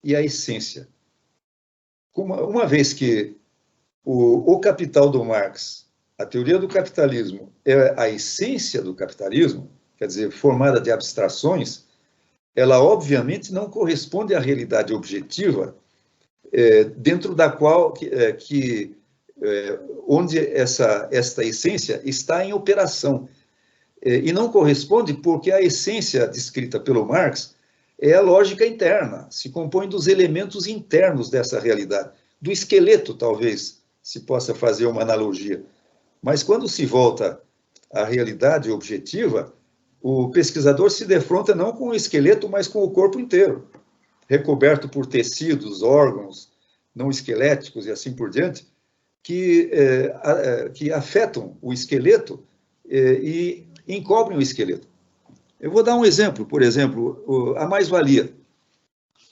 e a essência. Uma vez que o Capital do Marx, a teoria do capitalismo, é a essência do capitalismo, quer dizer, formada de abstrações, ela obviamente não corresponde à realidade objetiva, dentro da qual, onde esta essência está em operação. E não corresponde porque a essência descrita pelo Marx é a lógica interna, se compõe dos elementos internos dessa realidade, do esqueleto, talvez, se possa fazer uma analogia. Mas quando se volta à realidade objetiva, o pesquisador se defronta não com o esqueleto, mas com o corpo inteiro, recoberto por tecidos, órgãos não esqueléticos e assim por diante, que afetam o esqueleto e encobrem o esqueleto. Eu vou dar um exemplo, por exemplo, a mais-valia.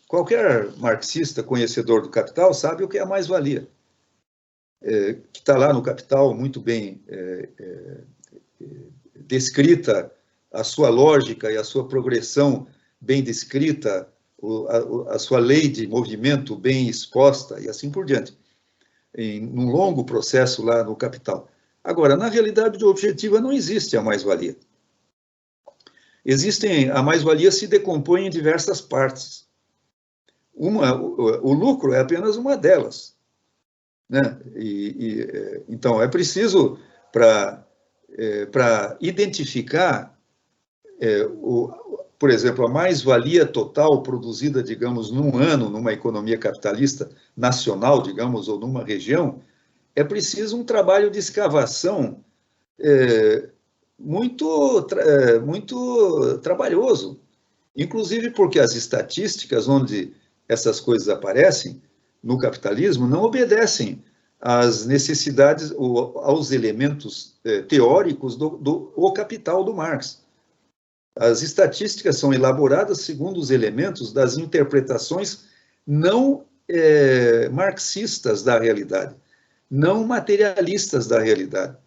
Qualquer marxista conhecedor do Capital sabe o que é a mais-valia, que está lá no Capital muito bem descrita, a sua lógica e a sua progressão bem descrita, a sua lei de movimento bem exposta e assim por diante, em um longo processo lá no Capital. Agora, na realidade objetiva não existe a mais-valia. A mais-valia se decompõe em diversas partes. O lucro é apenas uma delas, né? Então, é preciso, para identificar, por exemplo, a mais-valia total produzida, digamos, num ano, numa economia capitalista nacional, digamos, ou numa região, é preciso um trabalho de escavação muito trabalhoso, inclusive porque as estatísticas onde essas coisas aparecem no capitalismo não obedecem às necessidades, aos elementos teóricos do Capital do Marx. As estatísticas são elaboradas segundo os elementos das interpretações não marxistas da realidade, não materialistas da realidade.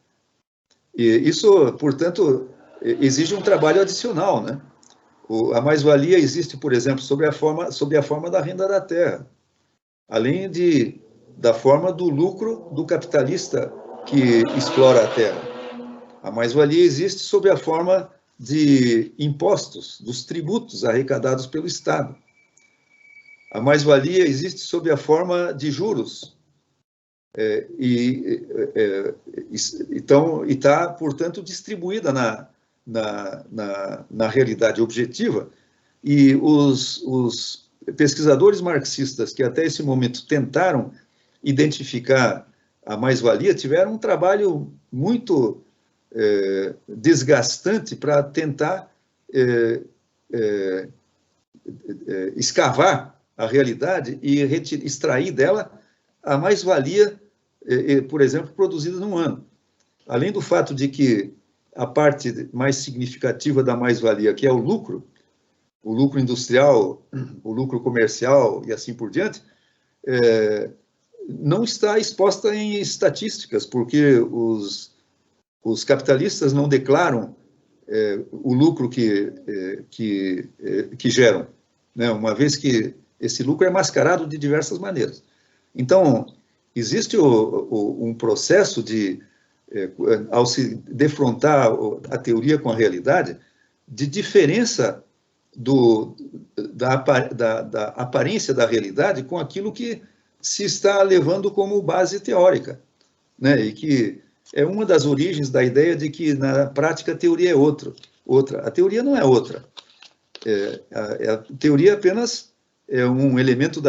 E isso, portanto, exige um trabalho adicional, né? A mais-valia existe, por exemplo, sob a forma da renda da terra, além da forma do lucro do capitalista que explora a terra. A mais-valia existe sob a forma de impostos, dos tributos arrecadados pelo Estado. A mais-valia existe sob a forma de juros. Então, está, portanto, distribuída na realidade objetiva, e os pesquisadores marxistas que até esse momento tentaram identificar a mais-valia tiveram um trabalho muito desgastante para tentar escavar a realidade e extrair dela a mais-valia, por exemplo, produzida num ano. Além do fato de que a parte mais significativa da mais-valia, que é o lucro industrial, o lucro comercial e assim por diante, não está exposta em estatísticas, porque os capitalistas não declaram o lucro que geram, né? Uma vez que esse lucro é mascarado de diversas maneiras. Então, existe um processo de, ao se defrontar a teoria com a realidade, de diferença da aparência da realidade com aquilo que se está levando como base teórica, né? E que é uma das origens da ideia de que, na prática, a teoria é outra. A teoria não é outra. A teoria apenas é um elemento,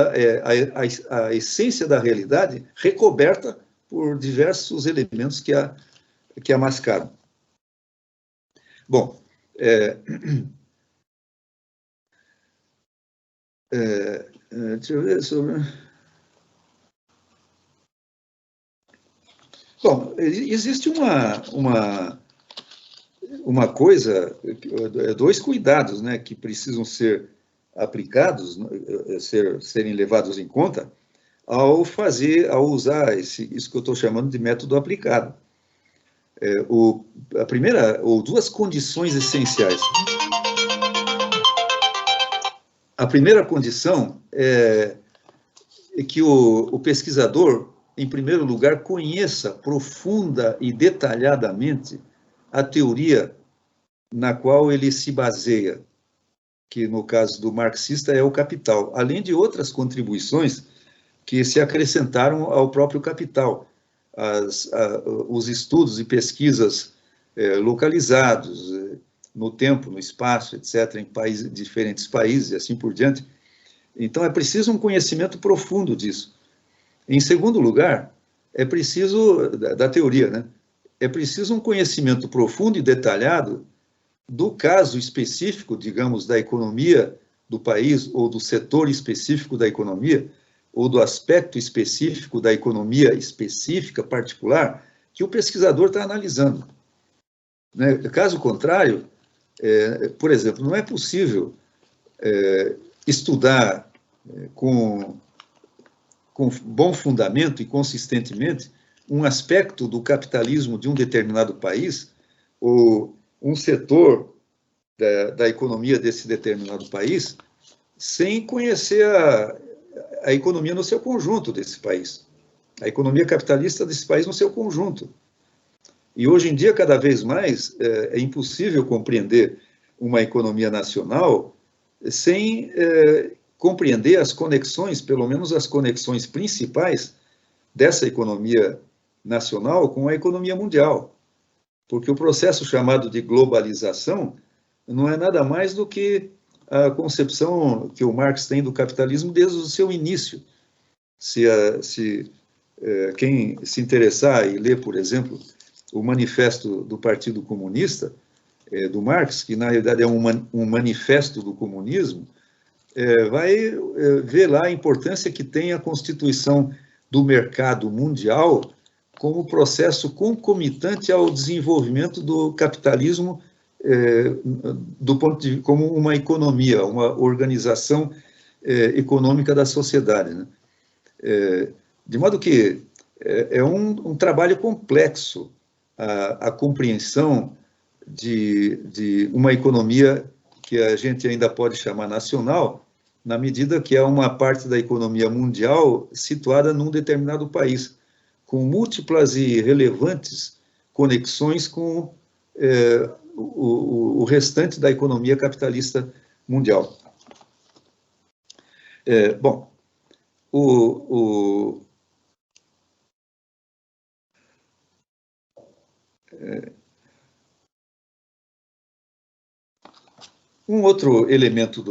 a essência da realidade recoberta por diversos elementos que a mascaram. Bom, deixa eu ver sobre... Bom, existe uma coisa, dois cuidados, né, que precisam ser aplicados, serem levados em conta ao usar isso que eu estou chamando de método aplicado. A primeira, ou duas condições essenciais. A primeira condição é que o pesquisador, em primeiro lugar, conheça profunda e detalhadamente a teoria na qual ele se baseia, que no caso do marxista é o Capital, além de outras contribuições que se acrescentaram ao próprio Capital, os estudos e pesquisas localizados no tempo, no espaço, etc., em diferentes países e assim por diante. Então, é preciso um conhecimento profundo disso. Em segundo lugar, é preciso, da teoria, né? É preciso um conhecimento profundo e detalhado do caso específico, digamos, da economia do país, ou do setor específico da economia, ou do aspecto específico da economia específica, particular, que o pesquisador está analisando. Né? Caso contrário, por exemplo, não é possível estudar com bom fundamento e consistentemente um aspecto do capitalismo de um determinado país, ou um setor da economia desse determinado país, sem conhecer a economia no seu conjunto desse país, a economia capitalista desse país no seu conjunto. E hoje em dia, cada vez mais, é impossível compreender uma economia nacional sem compreender as conexões, pelo menos as conexões principais dessa economia nacional com a economia mundial. Porque o processo chamado de globalização não é nada mais do que a concepção que o Marx tem do capitalismo desde o seu início. Quem se interessar e ler, por exemplo, o manifesto do Partido Comunista, do Marx, que na realidade é um manifesto do comunismo, vai ver lá a importância que tem a constituição do mercado mundial como processo concomitante ao desenvolvimento do capitalismo como uma economia, uma organização econômica da sociedade, né? De modo que é um trabalho complexo a compreensão de uma economia que a gente ainda pode chamar nacional, na medida que é uma parte da economia mundial situada num determinado país, com múltiplas e relevantes conexões com o restante da economia capitalista mundial. Bom, um outro elemento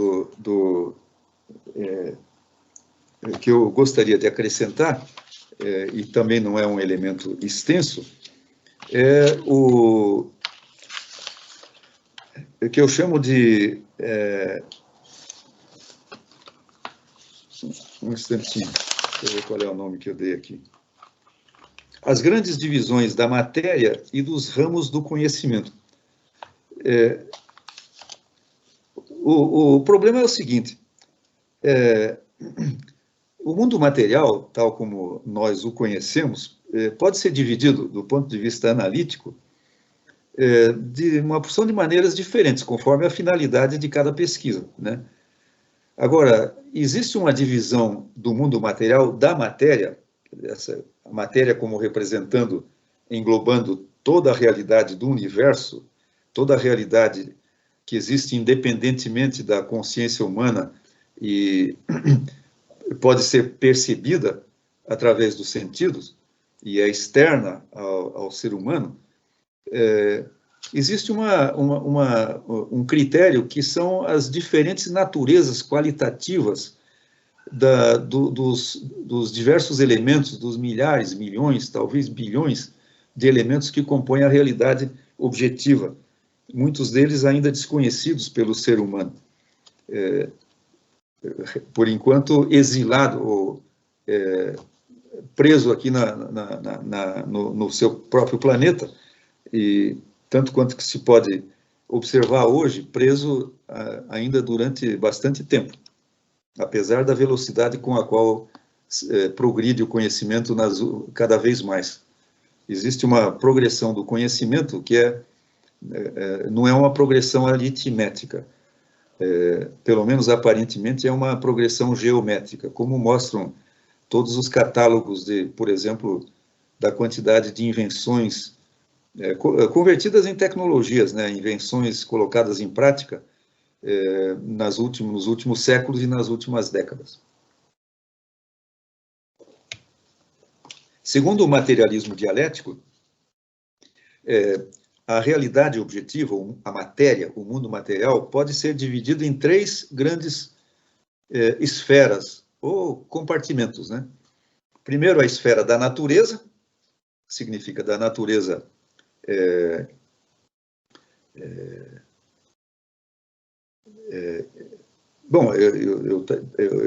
que eu gostaria de acrescentar, e também não é um elemento extenso, é o que eu chamo de... um instantinho, deixa eu ver qual é o nome que eu dei aqui. As grandes divisões da matéria e dos ramos do conhecimento. O problema é o seguinte, o mundo material, tal como nós o conhecemos, pode ser dividido, do ponto de vista analítico, de uma porção de maneiras diferentes, conforme a finalidade de cada pesquisa, né? Agora, existe uma divisão do mundo material da matéria, a matéria como representando, englobando toda a realidade do universo, toda a realidade que existe independentemente da consciência humana e pode ser percebida através dos sentidos e é externa ao ser humano. Existe um critério que são as diferentes naturezas qualitativas dos diversos elementos, dos milhares, milhões, talvez bilhões de elementos que compõem a realidade objetiva, muitos deles ainda desconhecidos pelo ser humano. Por enquanto, exilado ou preso aqui no seu próprio planeta, e tanto quanto que se pode observar hoje, preso ainda durante bastante tempo, apesar da velocidade com a qual progride o conhecimento cada vez mais. Existe uma progressão do conhecimento que não é uma progressão aritmética, pelo menos aparentemente é uma progressão geométrica, como mostram todos os catálogos por exemplo, da quantidade de invenções convertidas em tecnologias, né, invenções colocadas em prática nos últimos séculos e nas últimas décadas. Segundo o materialismo dialético, a realidade objetiva, a matéria, o mundo material, pode ser dividido em três grandes esferas ou compartimentos, né? Primeiro, a esfera da natureza, significa da natureza bom,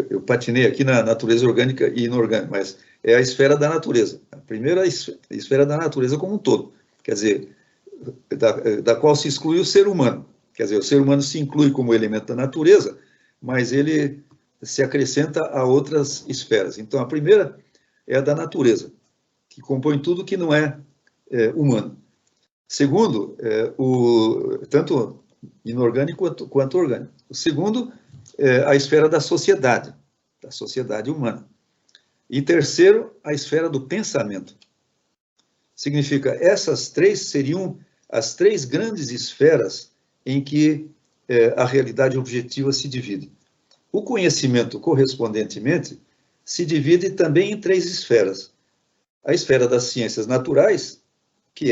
eu patinei aqui na natureza orgânica e inorgânica, mas é a esfera da natureza. A primeira é a esfera da natureza como um todo, quer dizer, da qual se exclui o ser humano. Quer dizer, o ser humano se inclui como elemento da natureza, mas ele se acrescenta a outras esferas. Então, a primeira é a da natureza, que compõe tudo que não é humano. Segundo, tanto inorgânico quanto orgânico. O segundo, a esfera da sociedade humana. E terceiro, a esfera do pensamento. Significa, essas três seriam as três grandes esferas em que a realidade objetiva se divide. O conhecimento, correspondentemente, se divide também em três esferas. A esfera das ciências naturais, que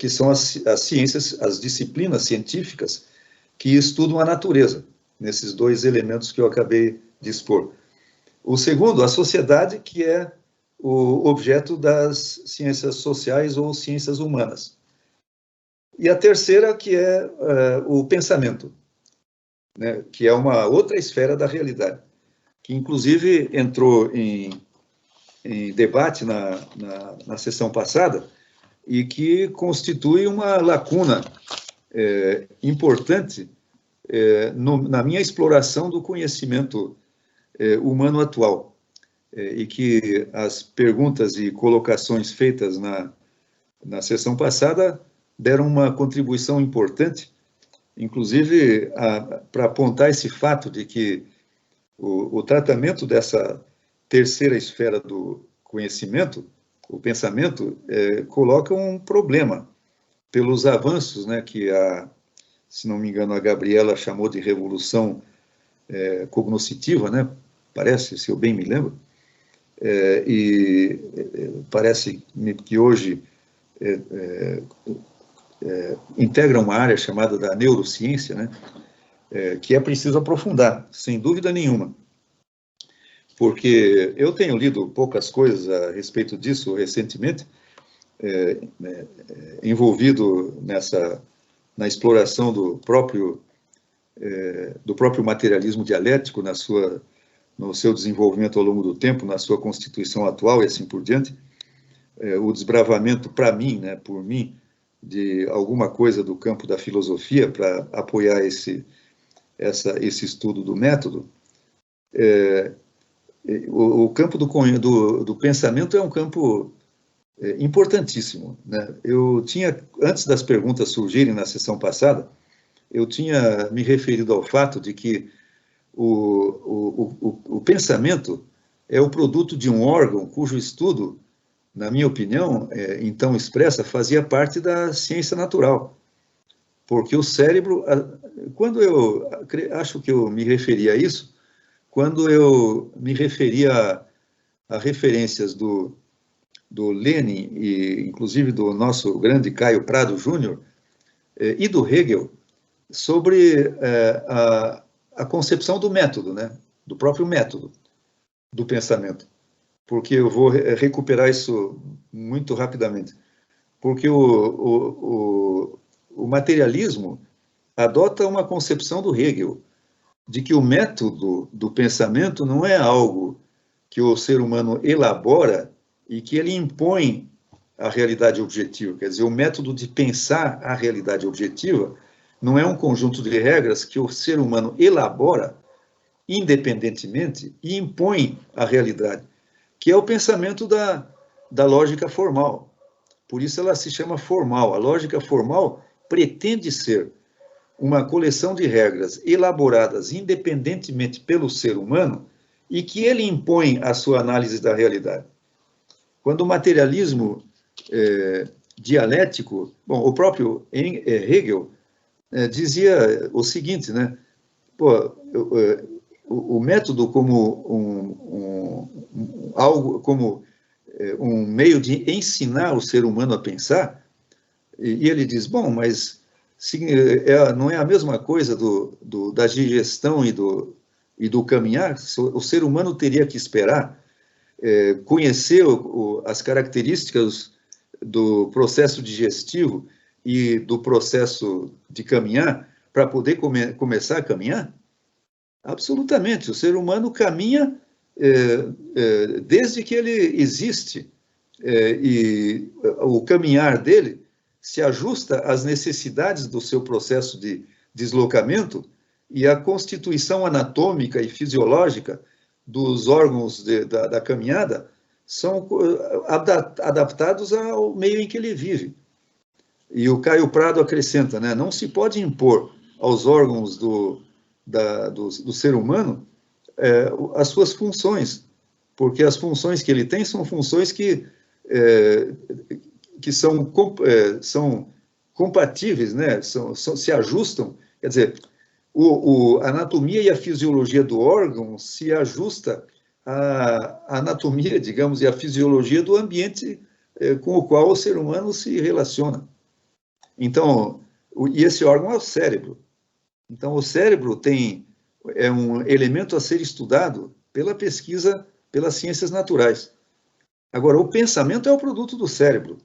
são as ciências, as disciplinas científicas que estudam a natureza, nesses dois elementos que eu acabei de expor. O segundo, a sociedade, que é o objeto das ciências sociais ou ciências humanas. E a terceira, que é o pensamento, né, que é uma outra esfera da realidade, que inclusive entrou em debate na sessão passada e que constitui uma lacuna importante na minha exploração do conhecimento humano atual, e que as perguntas e colocações feitas na sessão passada deram uma contribuição importante inclusive para apontar esse fato de que o tratamento dessa terceira esfera do conhecimento, o pensamento, coloca um problema pelos avanços, né, que se não me engano, a Gabriela chamou de revolução cognoscitiva, né, parece, se eu bem me lembro, e parece que hoje integra uma área chamada da neurociência, né, que é preciso aprofundar, sem dúvida nenhuma. Porque eu tenho lido poucas coisas a respeito disso recentemente, envolvido na exploração do próprio materialismo dialético no seu desenvolvimento ao longo do tempo, na sua constituição atual e assim por diante. O desbravamento, para mim, né, por mim, de alguma coisa do campo da filosofia para apoiar esse estudo do método. O campo do pensamento é um campo importantíssimo, né? Eu tinha, antes das perguntas surgirem na sessão passada, eu tinha me referido ao fato de que o pensamento é o produto de um órgão cujo estudo, na minha opinião, então expressa, fazia parte da ciência natural. Porque o cérebro, quando acho que eu me referi a isso, quando eu me referia a referências do Lenin, e inclusive do nosso grande Caio Prado Júnior, e do Hegel, sobre a concepção do método, né? Do próprio método do pensamento. Porque eu vou recuperar isso muito rapidamente. Porque o materialismo adota uma concepção do Hegel, de que o método do pensamento não é algo que o ser humano elabora e que ele impõe a realidade objetiva. Quer dizer, o método de pensar a realidade objetiva não é um conjunto de regras que o ser humano elabora independentemente e impõe a realidade, que é o pensamento da lógica formal. Por isso ela se chama formal. A lógica formal pretende ser uma coleção de regras elaboradas independentemente pelo ser humano e que ele impõe a sua análise da realidade. Quando o materialismo dialético, bom, o próprio Hegel dizia o seguinte, né? Pô, o método como algo, como um meio de ensinar o ser humano a pensar, e ele diz, bom, mas não é a mesma coisa da digestão e do caminhar? O ser humano teria que esperar conhecer as características do processo digestivo e do processo de caminhar para poder começar a caminhar? Absolutamente. O ser humano caminha desde que ele existe, e o caminhar dele se ajusta às necessidades do seu processo de deslocamento e à constituição anatômica e fisiológica dos órgãos da caminhada são adaptados ao meio em que ele vive. E o Caio Prado acrescenta, né, não se pode impor aos órgãos do ser humano as suas funções, porque as funções que ele tem são funções que são compatíveis, né? Se ajustam. Quer dizer, a anatomia e a fisiologia do órgão se ajusta à anatomia, digamos, e à fisiologia do ambiente com o qual o ser humano se relaciona. Então, e esse órgão é o cérebro. Então, o cérebro é um elemento a ser estudado pela pesquisa, pelas ciências naturais. Agora, o pensamento é o produto do cérebro.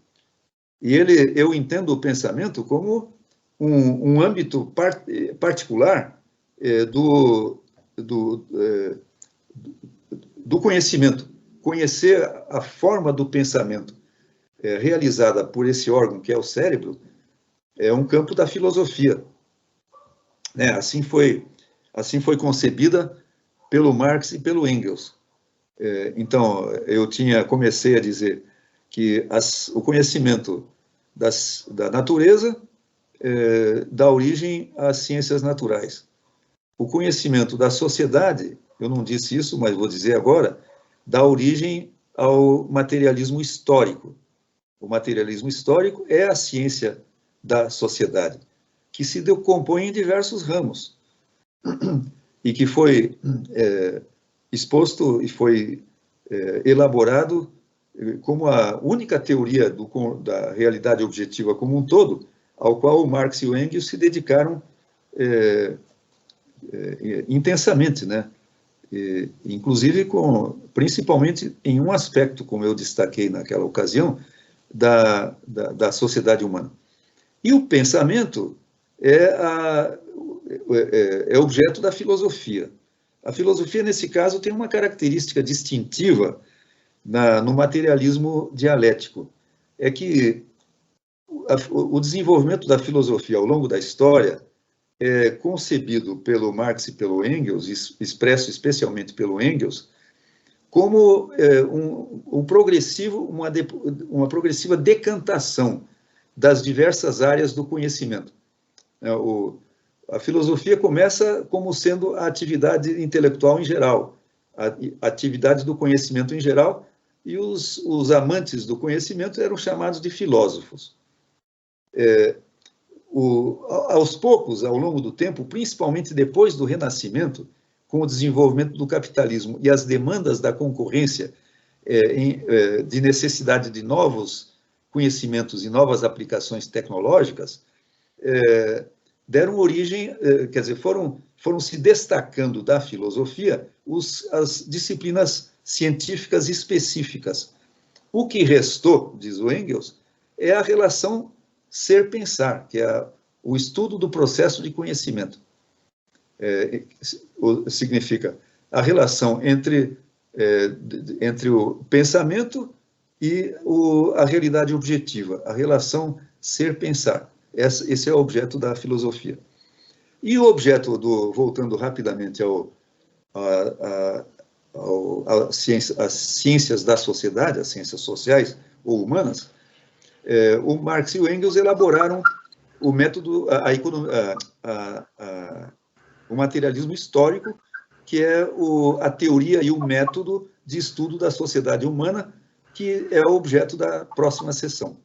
E eu entendo o pensamento como um âmbito particular do conhecimento. Conhecer a forma do pensamento realizada por esse órgão, que é o cérebro, é um campo da filosofia. Né? Assim foi concebida pelo Marx e pelo Engels. Então, eu comecei a dizer que o conhecimento da natureza dá origem às ciências naturais. O conhecimento da sociedade, eu não disse isso, mas vou dizer agora, dá origem ao materialismo histórico. O materialismo histórico é a ciência da sociedade, que se decompõe em diversos ramos, e que foi exposto e foi elaborado como a única teoria da realidade objetiva como um todo, ao qual o Marx e o Engels se dedicaram intensamente, né? Inclusive, principalmente em um aspecto, como eu destaquei naquela ocasião, da sociedade humana. E o pensamento é objeto da filosofia. A filosofia, nesse caso, tem uma característica distintiva no materialismo dialético. É que o desenvolvimento da filosofia ao longo da história é concebido pelo Marx e pelo Engels, expresso especialmente pelo Engels, como uma progressiva decantação das diversas áreas do conhecimento. A filosofia começa como sendo a atividade intelectual em geral, a atividade do conhecimento em geral, e os amantes do conhecimento eram chamados de filósofos. Aos poucos, ao longo do tempo, principalmente depois do Renascimento, com o desenvolvimento do capitalismo e as demandas da concorrência de necessidade de novos conhecimentos e novas aplicações tecnológicas, deram origem, quer dizer, foram se destacando da filosofia as disciplinas científicas específicas. O que restou, diz o Engels, é a relação ser-pensar, que é o estudo do processo de conhecimento. Significa a relação entre o pensamento e a realidade objetiva, a relação ser-pensar. Esse é o objeto da filosofia. E o objeto voltando rapidamente às ciências da sociedade, as ciências sociais ou humanas, o Marx e o Engels elaboraram o método, o materialismo histórico, que é a teoria e o método de estudo da sociedade humana, que é o objeto da próxima sessão,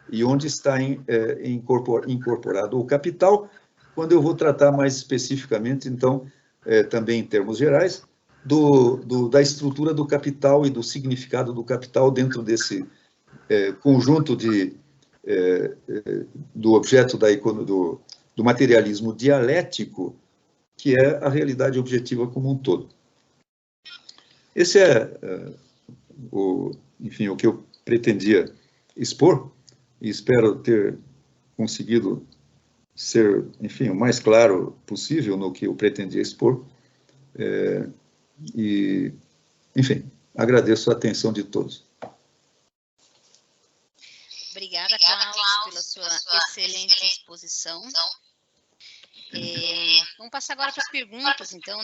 e onde está incorporado o capital, quando eu vou tratar mais especificamente, então, também em termos gerais, da estrutura do capital e do significado do capital dentro desse conjunto do objeto do materialismo dialético, que é a realidade objetiva como um todo. Esse enfim, o que eu pretendia expor, e espero ter conseguido ser, enfim, o mais claro possível no que eu pretendia expor. Enfim, agradeço a atenção de todos. Obrigada, Klaus, pela sua excelente exposição. Vamos passar agora para as perguntas, então.